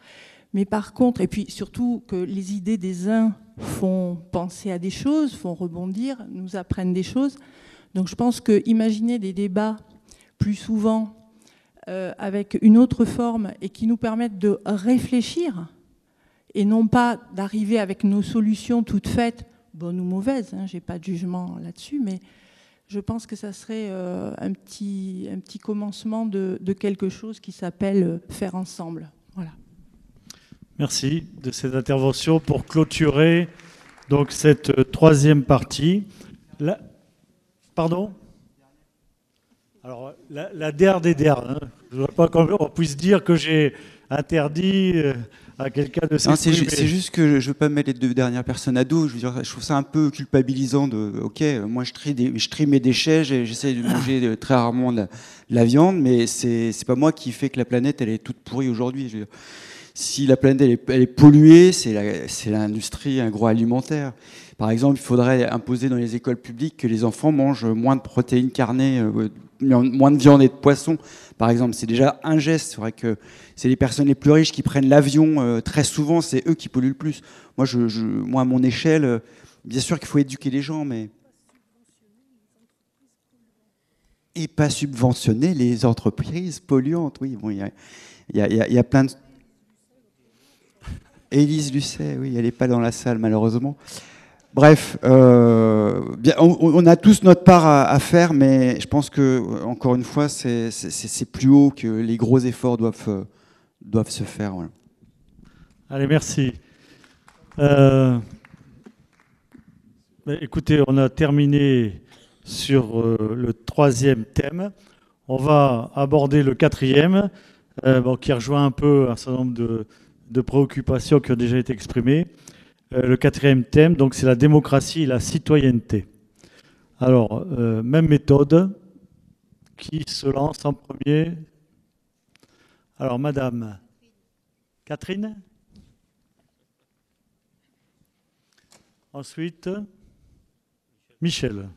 Mais par contre, et puis surtout que les idées des uns font penser à des choses, font rebondir, nous apprennent des choses. Donc je pense que imaginer des débats plus souvent avec une autre forme et qui nous permettent de réfléchir et non pas d'arriver avec nos solutions toutes faites, bonnes ou mauvaises, je n'ai pas de jugement là-dessus, mais je pense que ça serait un petit commencement de quelque chose qui s'appelle faire ensemble. Voilà. Merci de cette intervention pour clôturer donc cette troisième partie. Pardon ? Alors, la der des der. Je ne voudrais pas qu'on puisse dire que j'ai interdit à quelqu'un de s'exprimer. C'est juste que je ne veux pas mettre les deux dernières personnes à dos. Je trouve ça un peu culpabilisant de... Ok, moi je trie mes déchets, j'essaie de manger très rarement de la viande, mais c'est pas moi qui fait que la planète elle est toute pourrie aujourd'hui. Si la planète elle est polluée, c'est l'industrie agroalimentaire. Par exemple, il faudrait imposer dans les écoles publiques que les enfants mangent moins de protéines carnées, moins de viande et de poisson. Par exemple, c'est déjà un geste. C'est vrai que c'est les personnes les plus riches qui prennent l'avion très souvent, c'est eux qui polluent le plus. Moi, à mon échelle, bien sûr qu'il faut éduquer les gens, mais... Et pas subventionner les entreprises polluantes. Oui, bon, il y a plein de... Élise Lucet, oui, elle n'est pas dans la salle, malheureusement. Bref, on a tous notre part à faire, mais je pense que, encore une fois, c'est plus haut que les gros efforts doivent se faire. Voilà. Allez, merci. Écoutez, on a terminé sur le 3e thème. On va aborder le 4e, qui rejoint un peu un certain nombre de préoccupations qui ont déjà été exprimées. Le 4e thème, donc, c'est la démocratie et la citoyenneté. Alors, même méthode. Qui se lance en premier? Alors, Madame Catherine. Ensuite, Michel.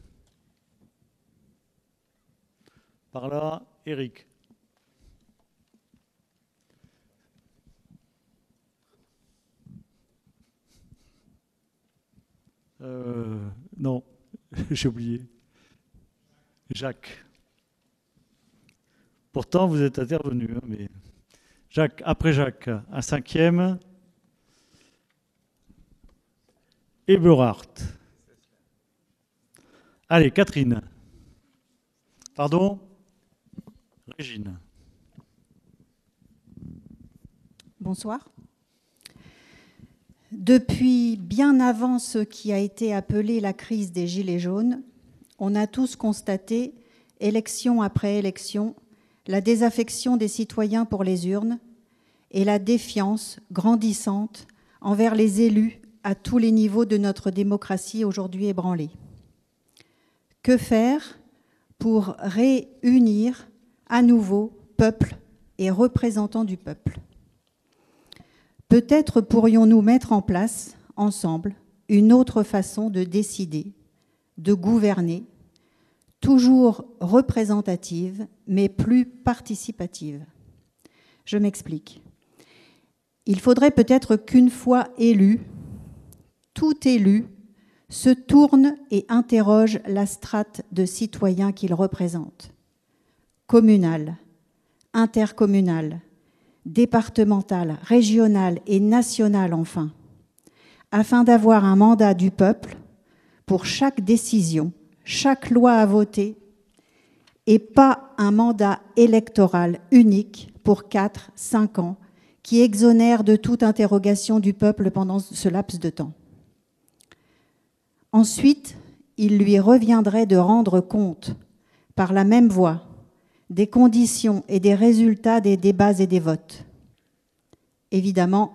Par là, Eric. Non, j'ai oublié. Jacques. Pourtant, vous êtes intervenu, hein, mais Jacques, après Jacques, un 5e. Eberhardt. Allez, Catherine. Pardon? Régine. Bonsoir. Depuis bien avant ce qui a été appelé la crise des Gilets jaunes, on a tous constaté, élection après élection, la désaffection des citoyens pour les urnes et la défiance grandissante envers les élus à tous les niveaux de notre démocratie aujourd'hui ébranlée. Que faire pour réunir à nouveau peuple et représentants du peuple? Peut-être pourrions-nous mettre en place, ensemble, une autre façon de décider, de gouverner, toujours représentative, mais plus participative. Je m'explique. Il faudrait peut-être qu'une fois élu, tout élu se tourne et interroge la strate de citoyens qu'il représente. Communal, intercommunal, départemental, régional et national enfin, afin d'avoir un mandat du peuple pour chaque décision, chaque loi à voter, et pas un mandat électoral unique pour 4-5 ans qui exonère de toute interrogation du peuple pendant ce laps de temps. Ensuite, il lui reviendrait de rendre compte, par la même voie, des conditions et des résultats des débats et des votes. Évidemment,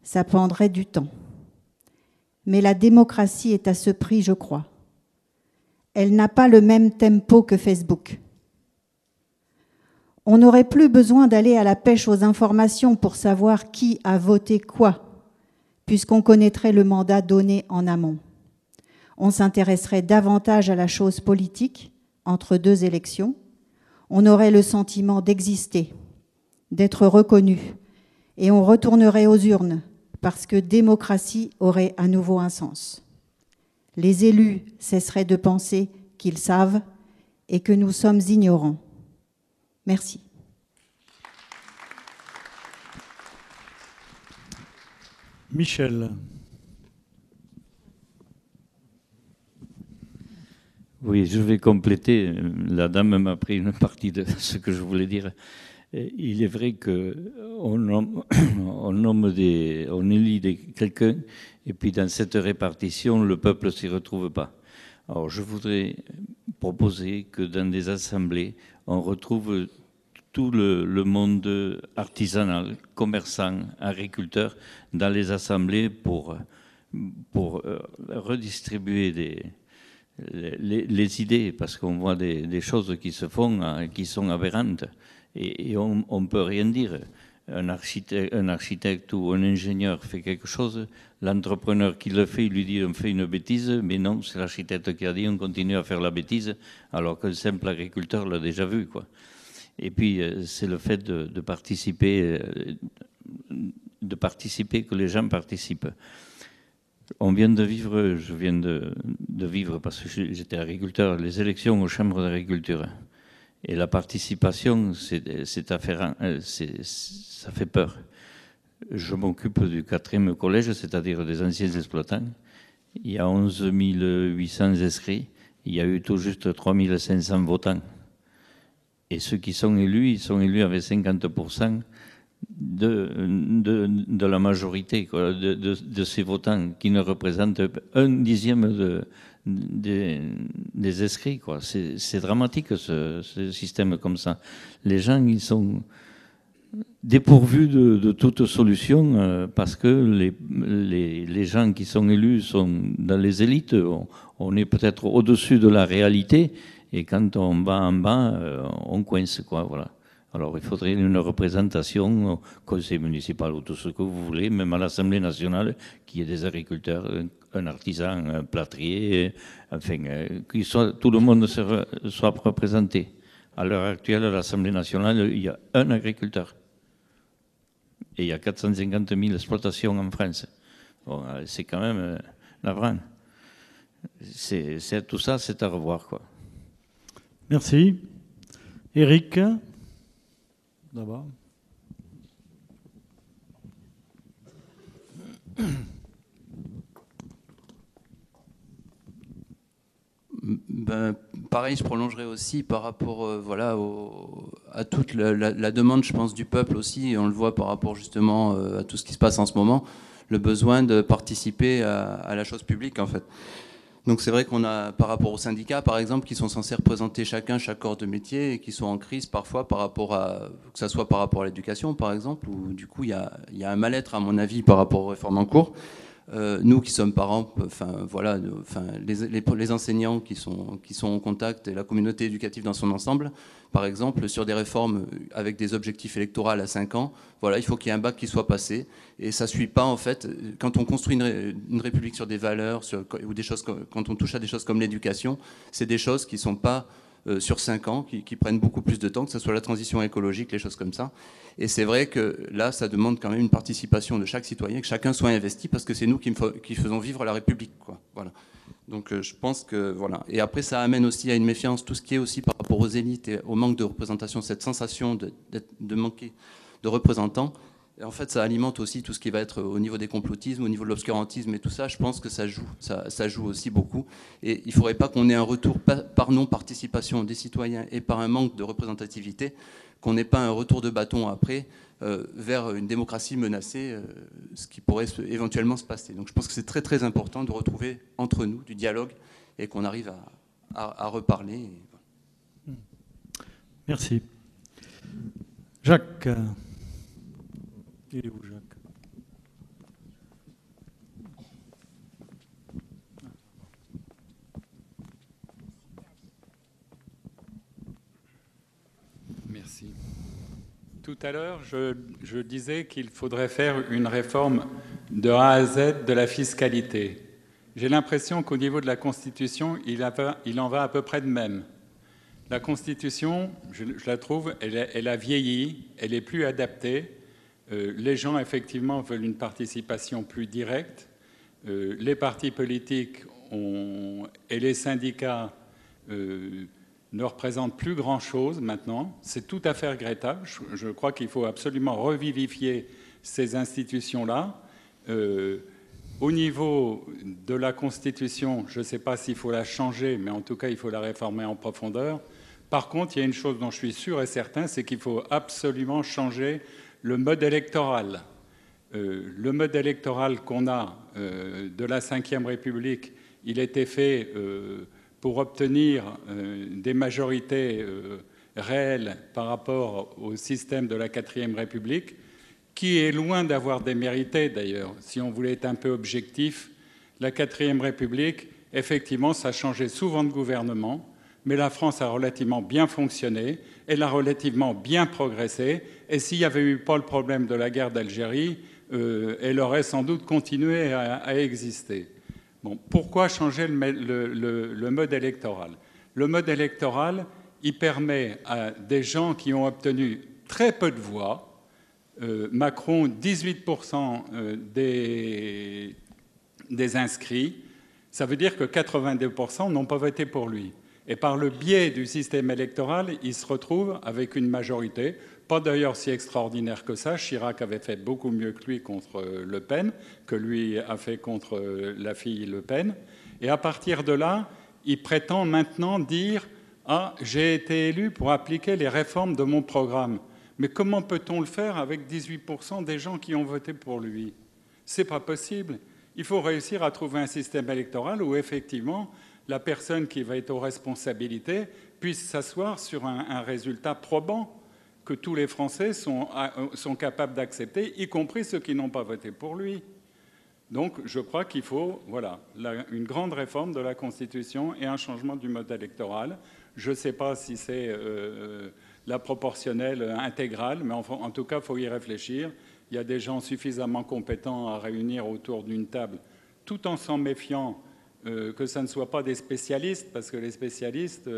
ça prendrait du temps. Mais la démocratie est à ce prix, je crois. Elle n'a pas le même tempo que Facebook. On n'aurait plus besoin d'aller à la pêche aux informations pour savoir qui a voté quoi, puisqu'on connaîtrait le mandat donné en amont. On s'intéresserait davantage à la chose politique entre 2 élections. On aurait le sentiment d'exister, d'être reconnu, et on retournerait aux urnes parce que démocratie aurait à nouveau un sens. Les élus cesseraient de penser qu'ils savent et que nous sommes ignorants. Merci. Michel. Oui, je vais compléter. La dame m'a pris une partie de ce que je voulais dire. Il est vrai qu'on élit quelqu'un, et puis dans cette répartition, le peuple ne s'y retrouve pas. Alors je voudrais proposer que dans des assemblées, on retrouve tout le monde artisanal, commerçant, agriculteur, dans les assemblées pour redistribuer les idées, parce qu'on voit des choses qui se font, qui sont aberrantes. Et on ne peut rien dire. Un architecte ou un ingénieur fait quelque chose, l'entrepreneur qui le fait, il lui dit on fait une bêtise, mais non, c'est l'architecte qui a dit on continue à faire la bêtise, alors qu'un simple agriculteur l'a déjà vu, quoi. Et puis c'est le fait de participer, que les gens participent. On vient de vivre, je viens de vivre, parce que j'étais agriculteur, les élections aux chambres d'agriculture. Et la participation, ça fait peur. Je m'occupe du 4e collège, c'est-à-dire des anciens exploitants. il y a 11 800 inscrits, il y a eu tout juste 3 500 votants. Et ceux qui sont élus, ils sont élus avec 50% de la majorité, quoi, de ces votants, qui ne représentent un dixième des inscrits, quoi. C'est dramatique, ce système comme ça. Les gens, ils sont dépourvus de toute solution parce que les gens qui sont élus sont dans les élites. On est peut-être au-dessus de la réalité, et quand on va en bas, on coince, quoi, voilà. Alors il faudrait une représentation au conseil municipal ou tout ce que vous voulez, même à l'Assemblée nationale, qui est des agriculteurs, un artisan, un plâtrier, enfin, tout le monde soit représenté. À l'heure actuelle, à l'Assemblée nationale, il y a un agriculteur. Et il y a 450 000 exploitations en France. Bon, c'est quand même navrant. Tout ça, c'est à revoir, quoi. Merci. Éric, d'abord. Ben, pareil, je prolongerai aussi par rapport voilà, à toute la demande, je pense, du peuple aussi, et on le voit par rapport justement à tout ce qui se passe en ce moment, le besoin de participer à la chose publique, en fait. Donc c'est vrai qu'on a, par rapport aux syndicats, par exemple, qui sont censés représenter chacun, chaque corps de métier, et qui sont en crise parfois par rapport à, que ça soit par rapport à l'éducation, par exemple, où du coup il y a un mal-être, à mon avis, par rapport aux réformes en cours. Nous qui sommes parents, enfin voilà, enfin les enseignants qui sont en contact, et la communauté éducative dans son ensemble, par exemple, sur des réformes avec des objectifs électoraux à 5 ans, voilà, il faut qu'il y ait un bac qui soit passé, et ça suit pas en fait. Quand on construit une république sur des valeurs, ou des choses, quand on touche à des choses comme l'éducation, c'est des choses qui sont pas sur 5 ans, qui prennent beaucoup plus de temps, que ce soit la transition écologique, les choses comme ça. Et c'est vrai que là, ça demande quand même une participation de chaque citoyen, que chacun soit investi, parce que c'est nous qui faisons vivre la République, quoi. Voilà. Donc je pense que voilà. Et après, ça amène aussi à une méfiance, tout ce qui est aussi par rapport aux élites et au manque de représentation, cette sensation de manquer de représentants. Et en fait, ça alimente aussi tout ce qui va être au niveau des complotismes, au niveau de l'obscurantisme et tout ça. Je pense que ça joue aussi beaucoup. Et il ne faudrait pas qu'on ait un retour par non-participation des citoyens et par un manque de représentativité, qu'on n'ait pas un retour de bâton après vers une démocratie menacée, ce qui pourrait éventuellement se passer. Donc je pense que c'est très très important de retrouver entre nous du dialogue et qu'on arrive à reparler. Et voilà. Merci. Jacques. Il est où, Jacques? Merci. Tout à l'heure, je disais qu'il faudrait faire une réforme de A à Z de la fiscalité. J'ai l'impression qu'au niveau de la Constitution, il en va à peu près de même. La Constitution, je la trouve, elle a vieilli, elle est plus adaptée. Les gens, effectivement, veulent une participation plus directe. Les partis politiques et les syndicats ne représentent plus grand-chose maintenant. C'est tout à fait regrettable. Je crois qu'il faut absolument revivifier ces institutions-là. Au niveau de la Constitution, je ne sais pas s'il faut la changer, mais en tout cas, il faut la réformer en profondeur. Par contre, il y a une chose dont je suis sûr et certain, c'est qu'il faut absolument changer le mode électoral. Le mode électoral qu'on a de la Ve République, il était fait pour obtenir des majorités réelles par rapport au système de la IVe République, qui est loin d'avoir démérité d'ailleurs. Si on voulait être un peu objectif, la IVe République, effectivement, ça changeait souvent de gouvernement, mais la France a relativement bien fonctionné, elle a relativement bien progressé, et s'il n'y avait eu pas le problème de la guerre d'Algérie, elle aurait sans doute continué à exister. Bon, pourquoi changer le mode électoral? Le mode électoral, il permet à des gens qui ont obtenu très peu de voix, Macron, 18% des inscrits, ça veut dire que 82% n'ont pas voté pour lui. Et par le biais du système électoral, il se retrouve avec une majorité pas d'ailleurs si extraordinaire que ça. Chirac avait fait beaucoup mieux que lui contre Le Pen, que lui a fait contre la fille Le Pen. Et à partir de là, il prétend maintenant dire « Ah, j'ai été élu pour appliquer les réformes de mon programme ». Mais comment peut-on le faire avec 18% des gens qui ont voté pour lui? C'est pas possible. Il faut réussir à trouver un système électoral où effectivement la personne qui va être aux responsabilités puisse s'asseoir sur un résultat probant que tous les Français sont capables d'accepter, y compris ceux qui n'ont pas voté pour lui. Donc je crois qu'il faut une grande réforme de la Constitution et un changement du mode électoral. Je ne sais pas si c'est la proportionnelle intégrale, mais enfin, en tout cas, il faut y réfléchir. Il y a des gens suffisamment compétents à réunir autour d'une table, tout en s'en méfiant que ça ne soit pas des spécialistes, parce que les spécialistes,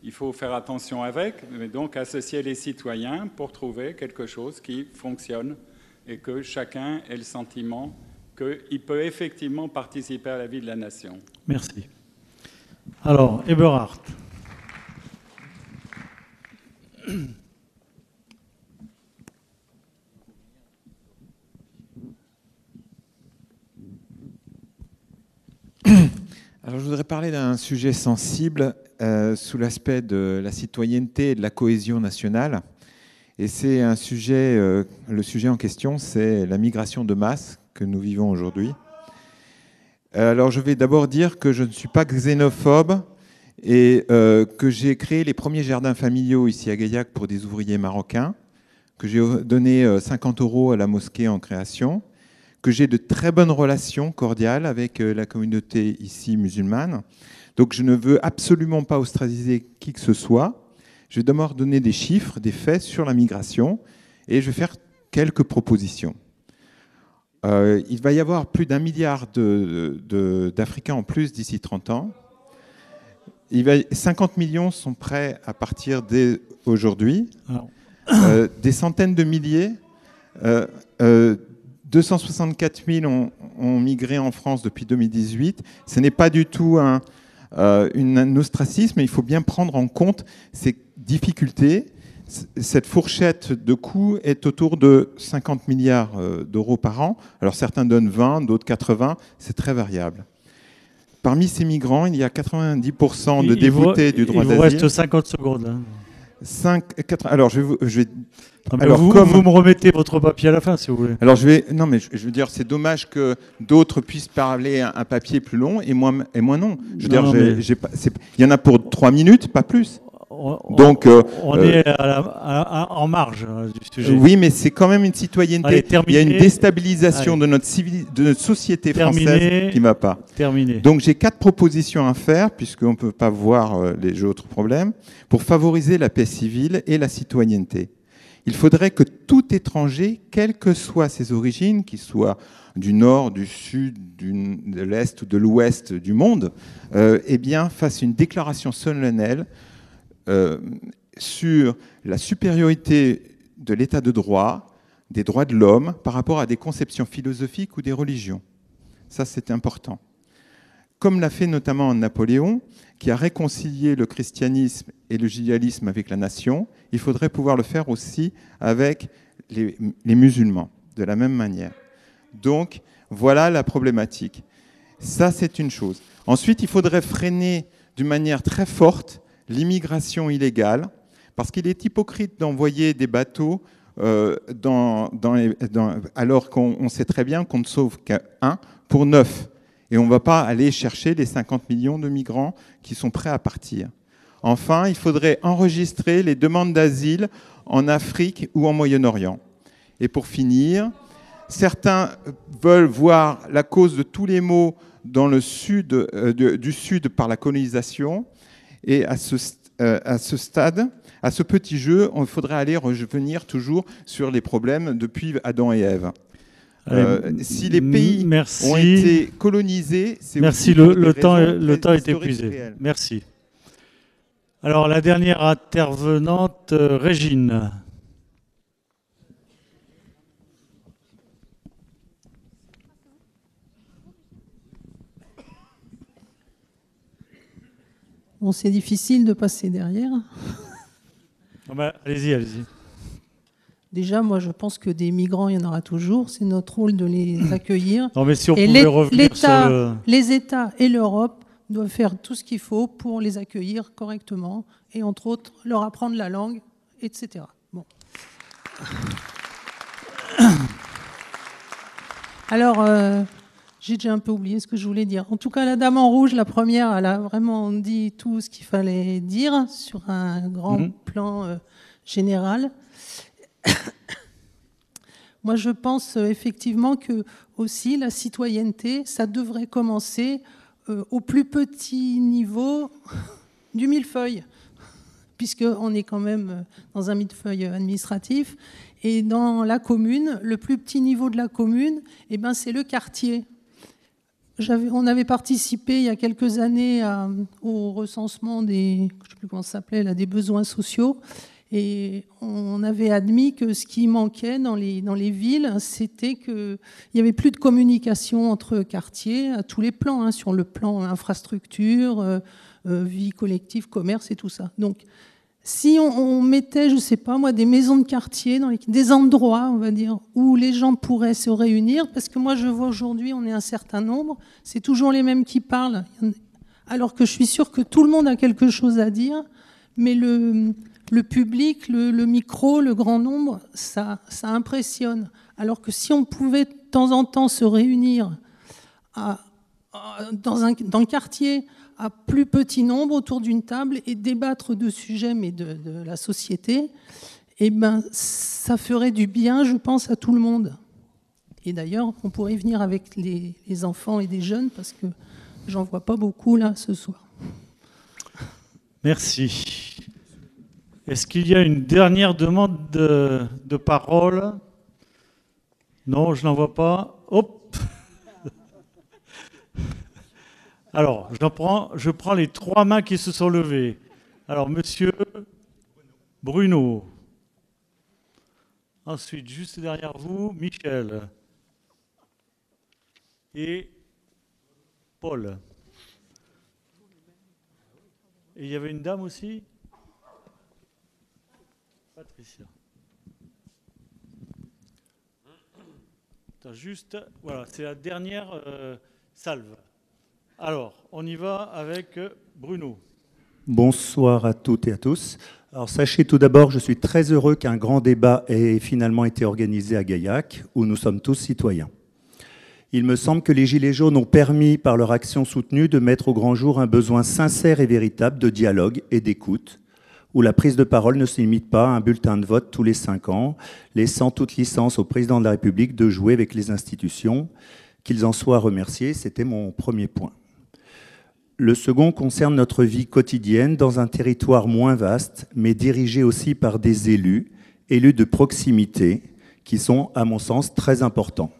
il faut faire attention avec, mais donc associer les citoyens pour trouver quelque chose qui fonctionne et que chacun ait le sentiment qu'il peut effectivement participer à la vie de la nation. Merci. Alors, Eberhard. Alors, je voudrais parler d'un sujet sensible sous l'aspect de la citoyenneté et de la cohésion nationale. Et c'est un sujet, le sujet en question, c'est la migration de masse que nous vivons aujourd'hui. Alors, je vais d'abord dire que je ne suis pas xénophobe et que j'ai créé les premiers jardins familiaux ici à Gaillac pour des ouvriers marocains, que j'ai donné 50 € à la mosquée en création, que j'ai de très bonnes relations cordiales avec la communauté ici musulmane. Donc, je ne veux absolument pas ostraciser qui que ce soit. Je vais d'abord donner des chiffres, des faits sur la migration et je vais faire quelques propositions. Il va y avoir plus d'1 milliard d'Africains en plus d'ici 30 ans. 50 millions sont prêts à partir dès aujourd'hui. Des centaines de milliers. 264 000 ont migré en France depuis 2018. Ce n'est pas du tout un ostracisme, mais il faut bien prendre en compte ces difficultés. Cette fourchette de coûts est autour de 50 milliards d'euros par an. Alors certains donnent 20, d'autres 80, c'est très variable. Parmi ces migrants, il y a 90% de dévotés du droit d'asile. Il vous reste 50 secondes. Alors, je vais vous me remettez votre papier à la fin, si vous voulez. Alors, non, mais je veux dire, c'est dommage que d'autres puissent parler un papier plus long et moi non. Je veux dire, il y en a pour 3 minutes, pas plus. Donc, on est en marge du sujet. Oui, mais c'est quand même une citoyenneté. Allez, il y a une déstabilisation de notre société française qui ne va pas. Terminé. Donc j'ai 4 propositions à faire, puisqu'on ne peut pas voir les autres problèmes, pour favoriser la paix civile et la citoyenneté. Il faudrait que tout étranger, quelles que soient ses origines, qu'il soit du nord, du sud, de l'est ou de l'ouest du monde, fasse une déclaration solennelle sur la supériorité de l'état de droit, des droits de l'homme par rapport à des conceptions philosophiques ou des religions. Ça, c'est important. Comme l'a fait notamment Napoléon, qui a réconcilié le christianisme et le judaïsme avec la nation, il faudrait pouvoir le faire aussi avec les musulmans, de la même manière. Donc, voilà la problématique. Ça, c'est une chose. Ensuite, il faudrait freiner d'une manière très forte l'immigration illégale, parce qu'il est hypocrite d'envoyer des bateaux alors qu'on sait très bien qu'on ne sauve qu'un pour 9. Et on ne va pas aller chercher les 50 millions de migrants qui sont prêts à partir. Enfin, il faudrait enregistrer les demandes d'asile en Afrique ou en Moyen-Orient. Et pour finir, certains veulent voir la cause de tous les maux dans le sud, du sud par la colonisation. Et à ce stade, à ce petit jeu, il faudrait aller revenir toujours sur les problèmes depuis Adam et Ève. Si les pays ont été colonisés, c'est merci. Aussi le temps est épuisé. Réels. Merci. Alors la dernière intervenante, Régine. Bon, c'est difficile de passer derrière. Allez-y, allez-y. Déjà, moi, je pense que des migrants, il y en aura toujours. C'est notre rôle de les accueillir. Non, mais si on pouvait revenir sur les États et l'Europe doivent faire tout ce qu'il faut pour les accueillir correctement et, entre autres, leur apprendre la langue, etc. Bon. Alors, j'ai déjà un peu oublié ce que je voulais dire. En tout cas, la dame en rouge, la première, elle a vraiment dit tout ce qu'il fallait dire sur un grand plan général. Moi, je pense effectivement que aussi la citoyenneté, ça devrait commencer au plus petit niveau du millefeuille, puisqu'on est quand même dans un millefeuille administratif. Et dans la commune, le plus petit niveau de la commune, eh ben, c'est le quartier. On avait participé il y a quelques années au recensement des, je ne sais plus comment ça s'appelait, là, des besoins sociaux. Et on avait admis que ce qui manquait dans les villes, c'était qu'il n'y avait plus de communication entre quartiers à tous les plans, hein, sur le plan infrastructure, vie collective, commerce et tout ça. Donc, si on mettait, je ne sais pas moi, des maisons de quartier, des endroits, on va dire, où les gens pourraient se réunir, parce que moi je vois aujourd'hui, on est un certain nombre, c'est toujours les mêmes qui parlent, alors que je suis sûre que tout le monde a quelque chose à dire, mais le public, le micro, le grand nombre, ça impressionne. Alors que si on pouvait de temps en temps se réunir dans le quartier à plus petit nombre autour d'une table et débattre de sujets, mais de la société, eh ben, ça ferait du bien, je pense, à tout le monde. Et d'ailleurs, on pourrait venir avec les enfants et des jeunes, parce que j'en vois pas beaucoup là ce soir. Merci. Est-ce qu'il y a une dernière demande de parole? Non, je n'en vois pas. Hop. Alors, je prends les 3 mains qui se sont levées. Alors, monsieur Bruno. Ensuite, juste derrière vous, Michel. Et Paul. Et il y avait une dame aussi? Patricia. Juste, voilà, c'est la dernière salve. Alors, on y va avec Bruno. Bonsoir à toutes et à tous. Alors, sachez tout d'abord, je suis très heureux qu'un grand débat ait finalement été organisé à Gaillac, où nous sommes tous citoyens. Il me semble que les Gilets jaunes ont permis, par leur action soutenue, de mettre au grand jour un besoin sincère et véritable de dialogue et d'écoute, où la prise de parole ne se limite pas à un bulletin de vote tous les 5 ans, laissant toute licence au président de la République de jouer avec les institutions, qu'ils en soient remerciés. C'était mon premier point. Le second concerne notre vie quotidienne dans un territoire moins vaste, mais dirigé aussi par des élus de proximité, qui sont, à mon sens, très importants.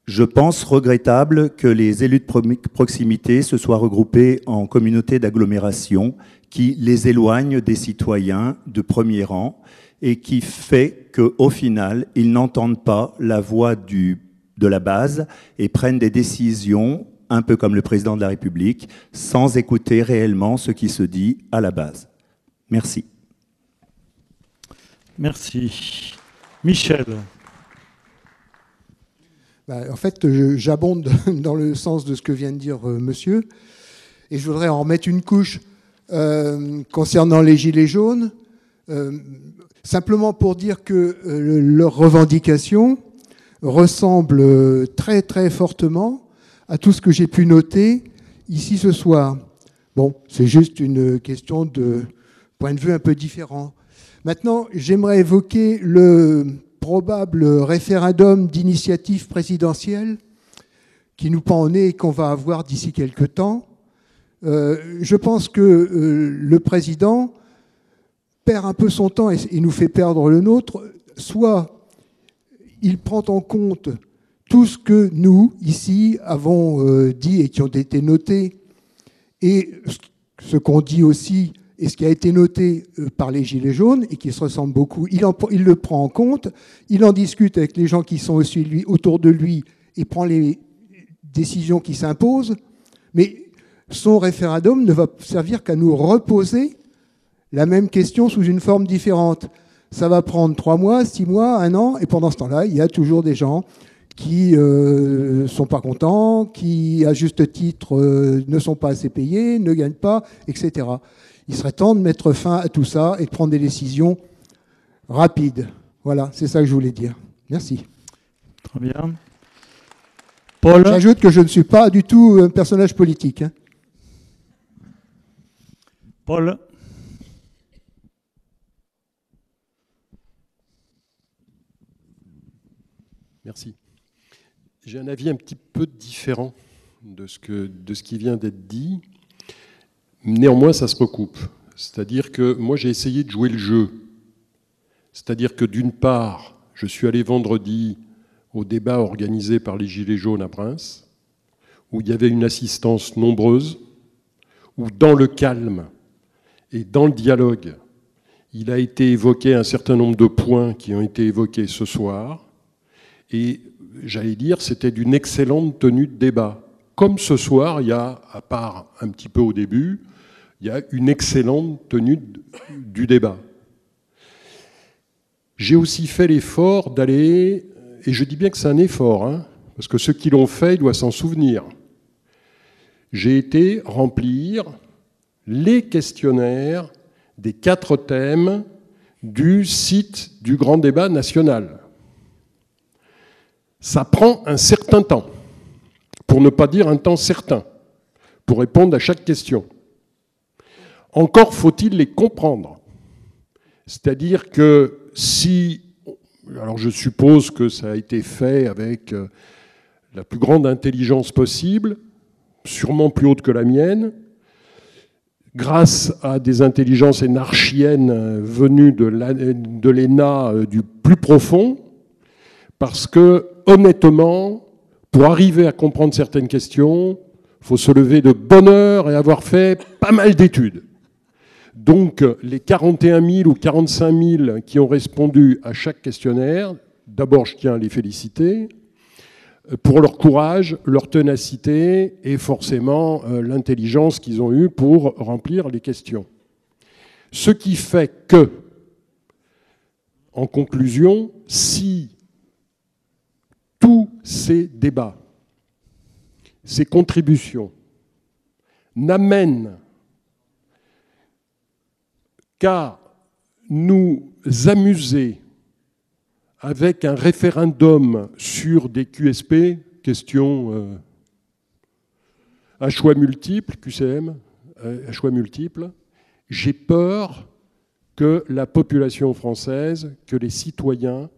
Je pense regrettable que les élus de proximité se soient regroupés en communautés d'agglomération qui les éloignent des citoyens de premier rang et qui fait qu'au final, ils n'entendent pas la voix de la base et prennent des décisions, un peu comme le président de la République, sans écouter réellement ce qui se dit à la base. Merci. Merci. Michel. En fait, j'abonde dans le sens de ce que vient de dire monsieur, et je voudrais en remettre une couche concernant les Gilets jaunes, simplement pour dire que leurs revendications ressemblent très très fortement à tout ce que j'ai pu noter ici ce soir. Bon, c'est juste une question de point de vue un peu différent. Maintenant, j'aimerais évoquer le probable référendum d'initiative présidentielle qui nous pend au nez et qu'on va avoir d'ici quelques temps. Je pense que le président perd un peu son temps et nous fait perdre le nôtre. Soit il prend en compte tout ce que nous, ici, avons dit et qui ont été notés, et ce qu'on dit aussi et ce qui a été noté par les Gilets jaunes et qui se ressemble beaucoup, il le prend en compte, il en discute avec les gens qui sont aussi autour de lui et prend les décisions qui s'imposent, mais son référendum ne va servir qu'à nous reposer la même question sous une forme différente. Ça va prendre 3 mois, 6 mois, 1 an, et pendant ce temps-là, il y a toujours des gens qui ne sont pas contents, qui, à juste titre, ne sont pas assez payés, ne gagnent pas, etc. Il serait temps de mettre fin à tout ça et de prendre des décisions rapides. Voilà, c'est ça que je voulais dire. Merci. Très bien. Paul ? J'ajoute que je ne suis pas du tout un personnage politique. Paul ? Merci. J'ai un avis un petit peu différent de ce qui vient d'être dit. Néanmoins, ça se recoupe. C'est-à-dire que moi, j'ai essayé de jouer le jeu. C'est-à-dire que d'une part, je suis allé vendredi au débat organisé par les Gilets jaunes à Reims, où il y avait une assistance nombreuse, où dans le calme et dans le dialogue, il a été évoqué un certain nombre de points qui ont été évoqués ce soir. Et j'allais dire, c'était d'une excellente tenue de débat. Comme ce soir, il y a, à part un petit peu au début, il y a une excellente tenue du débat. J'ai aussi fait l'effort d'aller, et je dis bien que c'est un effort, hein, parce que ceux qui l'ont fait, ils doivent s'en souvenir. J'ai été remplir les questionnaires des 4 thèmes du site du Grand Débat National. Ça prend un certain temps, pour ne pas dire un temps certain, pour répondre à chaque question. Encore faut-il les comprendre. C'est-à-dire que si, alors je suppose que ça a été fait avec la plus grande intelligence possible, sûrement plus haute que la mienne, grâce à des intelligences énarchiennes venues de l'ENA du plus profond, parce que, honnêtement, pour arriver à comprendre certaines questions, il faut se lever de bonne heure et avoir fait pas mal d'études. Donc, les 41 000 ou 45 000 qui ont répondu à chaque questionnaire, d'abord, je tiens à les féliciter pour leur courage, leur ténacité et forcément l'intelligence qu'ils ont eue pour remplir les questions. Ce qui fait que, en conclusion, si tous ces débats, ces contributions n'amènent qu'à nous amuser avec un référendum sur des QSP, questions à choix multiples, QCM, à choix multiples, j'ai peur que la population française, que les citoyens,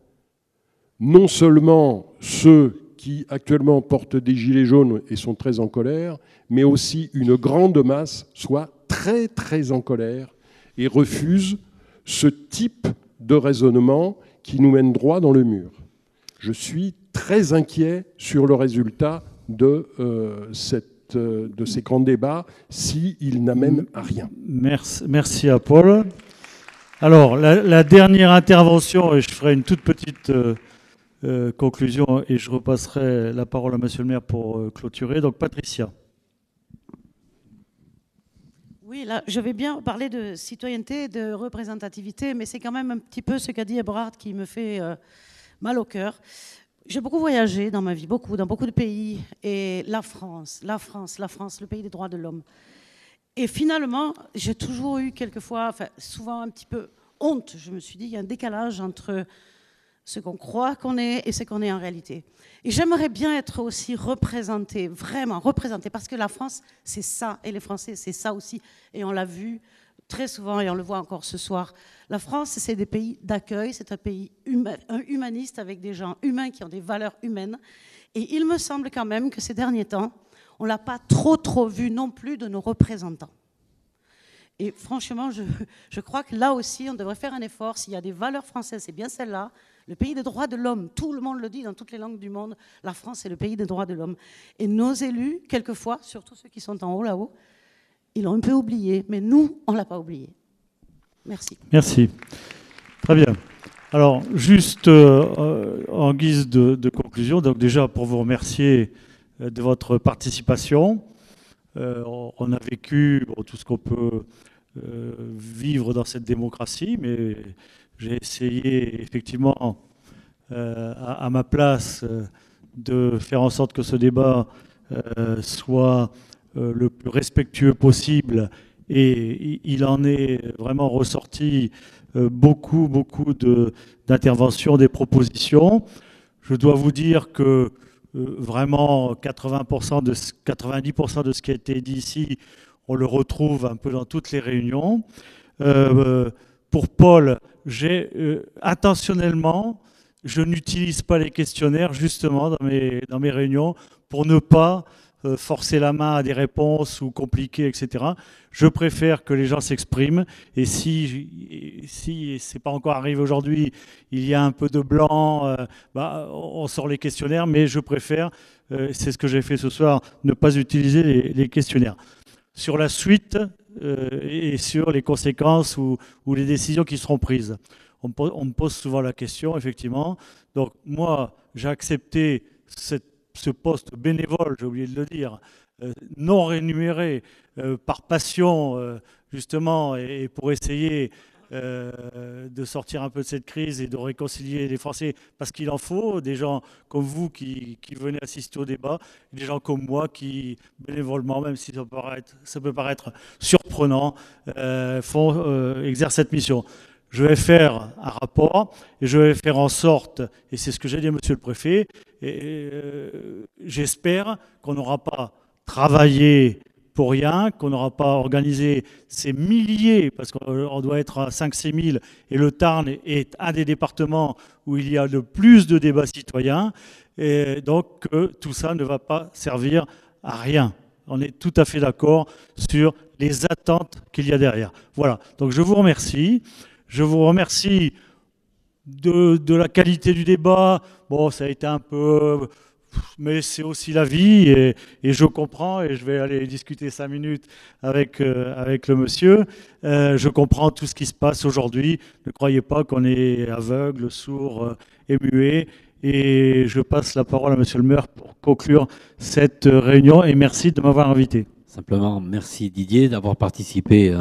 non seulement ceux qui actuellement portent des gilets jaunes et sont très en colère, mais aussi une grande masse soient très très en colère et refusent ce type de raisonnement qui nous mène droit dans le mur. Je suis très inquiet sur le résultat de ces grands débats s'ils n'amènent à rien. Merci à Paul. Alors, la dernière intervention, et je ferai une toute petite conclusion et je repasserai la parole à Monsieur le maire pour clôturer. Donc, Patricia. Oui, là, je vais bien parler de citoyenneté, de représentativité, mais c'est quand même un petit peu ce qu'a dit Ebrard qui me fait mal au cœur. J'ai beaucoup voyagé dans ma vie, dans beaucoup de pays, et la France, le pays des droits de l'homme. Et finalement, j'ai toujours eu quelquefois, enfin souvent un petit peu honte. Je me suis dit, il y a un décalage entre ce qu'on croit qu'on est et ce qu'on est en réalité. Et j'aimerais bien être aussi représentée, vraiment représentée, parce que la France, c'est ça, et les Français, c'est ça aussi. Et on l'a vu très souvent, et on le voit encore ce soir. La France, c'est des pays d'accueil, c'est un pays humaniste, avec des gens humains qui ont des valeurs humaines. Et il me semble quand même que ces derniers temps, on ne l'a pas trop vu non plus de nos représentants. Et franchement, je crois que là aussi, on devrait faire un effort. S'il y a des valeurs françaises, c'est bien celle-là. Le pays des droits de l'homme, tout le monde le dit dans toutes les langues du monde, la France est le pays des droits de l'homme. Et nos élus, quelquefois, surtout ceux qui sont en haut là-haut, ils l'ont un peu oublié, mais nous, on ne l'a pas oublié. Merci. Merci. Très bien. Alors, juste en guise de conclusion, donc déjà pour vous remercier de votre participation. On a vécu tout ce qu'on peut vivre dans cette démocratie, mais j'ai essayé effectivement à ma place de faire en sorte que ce débat soit le plus respectueux possible, et il en est vraiment ressorti beaucoup d'interventions, des propositions. Je dois vous dire que vraiment 90% de ce qui a été dit ici, on le retrouve un peu dans toutes les réunions. Pour Paul, intentionnellement, je n'utilise pas les questionnaires justement dans mes réunions pour ne pas forcer la main à des réponses ou compliquer, etc. Je préfère que les gens s'expriment, et si c'est pas encore arrivé aujourd'hui, il y a un peu de blanc, on sort les questionnaires, mais je préfère, c'est ce que j'ai fait ce soir, ne pas utiliser les questionnaires. Sur la suite et sur les conséquences ou les décisions qui seront prises. On me pose souvent la question, effectivement. Donc moi, j'ai accepté ce poste bénévole, j'ai oublié de le dire, non rémunéré, par passion, justement, et pour essayer de sortir un peu de cette crise et de réconcilier les Français, parce qu'il en faut des gens comme vous qui venez assister au débat, des gens comme moi qui, bénévolement, même si ça peut paraître surprenant, exercent cette mission. Je vais faire un rapport et je vais faire en sorte, et c'est ce que j'ai dit à monsieur le préfet, j'espère qu'on n'aura pas travaillé pour rien, qu'on n'aura pas organisé ces milliers, parce qu'on doit être à 5-6 000, et le Tarn est un des départements où il y a le plus de débats citoyens, et donc que tout ça ne va pas servir à rien. On est tout à fait d'accord sur les attentes qu'il y a derrière. Voilà, donc je vous remercie. Je vous remercie de la qualité du débat. Bon, ça a été un peu... Mais c'est aussi la vie, et je comprends, et je vais aller discuter 5 minutes avec le monsieur. Je comprends tout ce qui se passe aujourd'hui. Ne croyez pas qu'on est aveugle, sourd et muet. Et je passe la parole à monsieur le maire pour conclure cette réunion, et merci de m'avoir invité. Simplement, merci Didier d'avoir participé,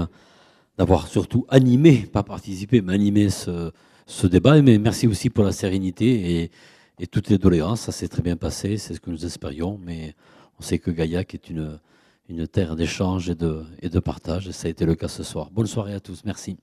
d'avoir surtout animé, pas participé, mais animé ce débat. Mais merci aussi pour la sérénité et toutes les doléances. Ça s'est très bien passé, c'est ce que nous espérions. Mais on sait que Gaillac est une terre d'échange et de partage. Et ça a été le cas ce soir. Bonne soirée à tous. Merci.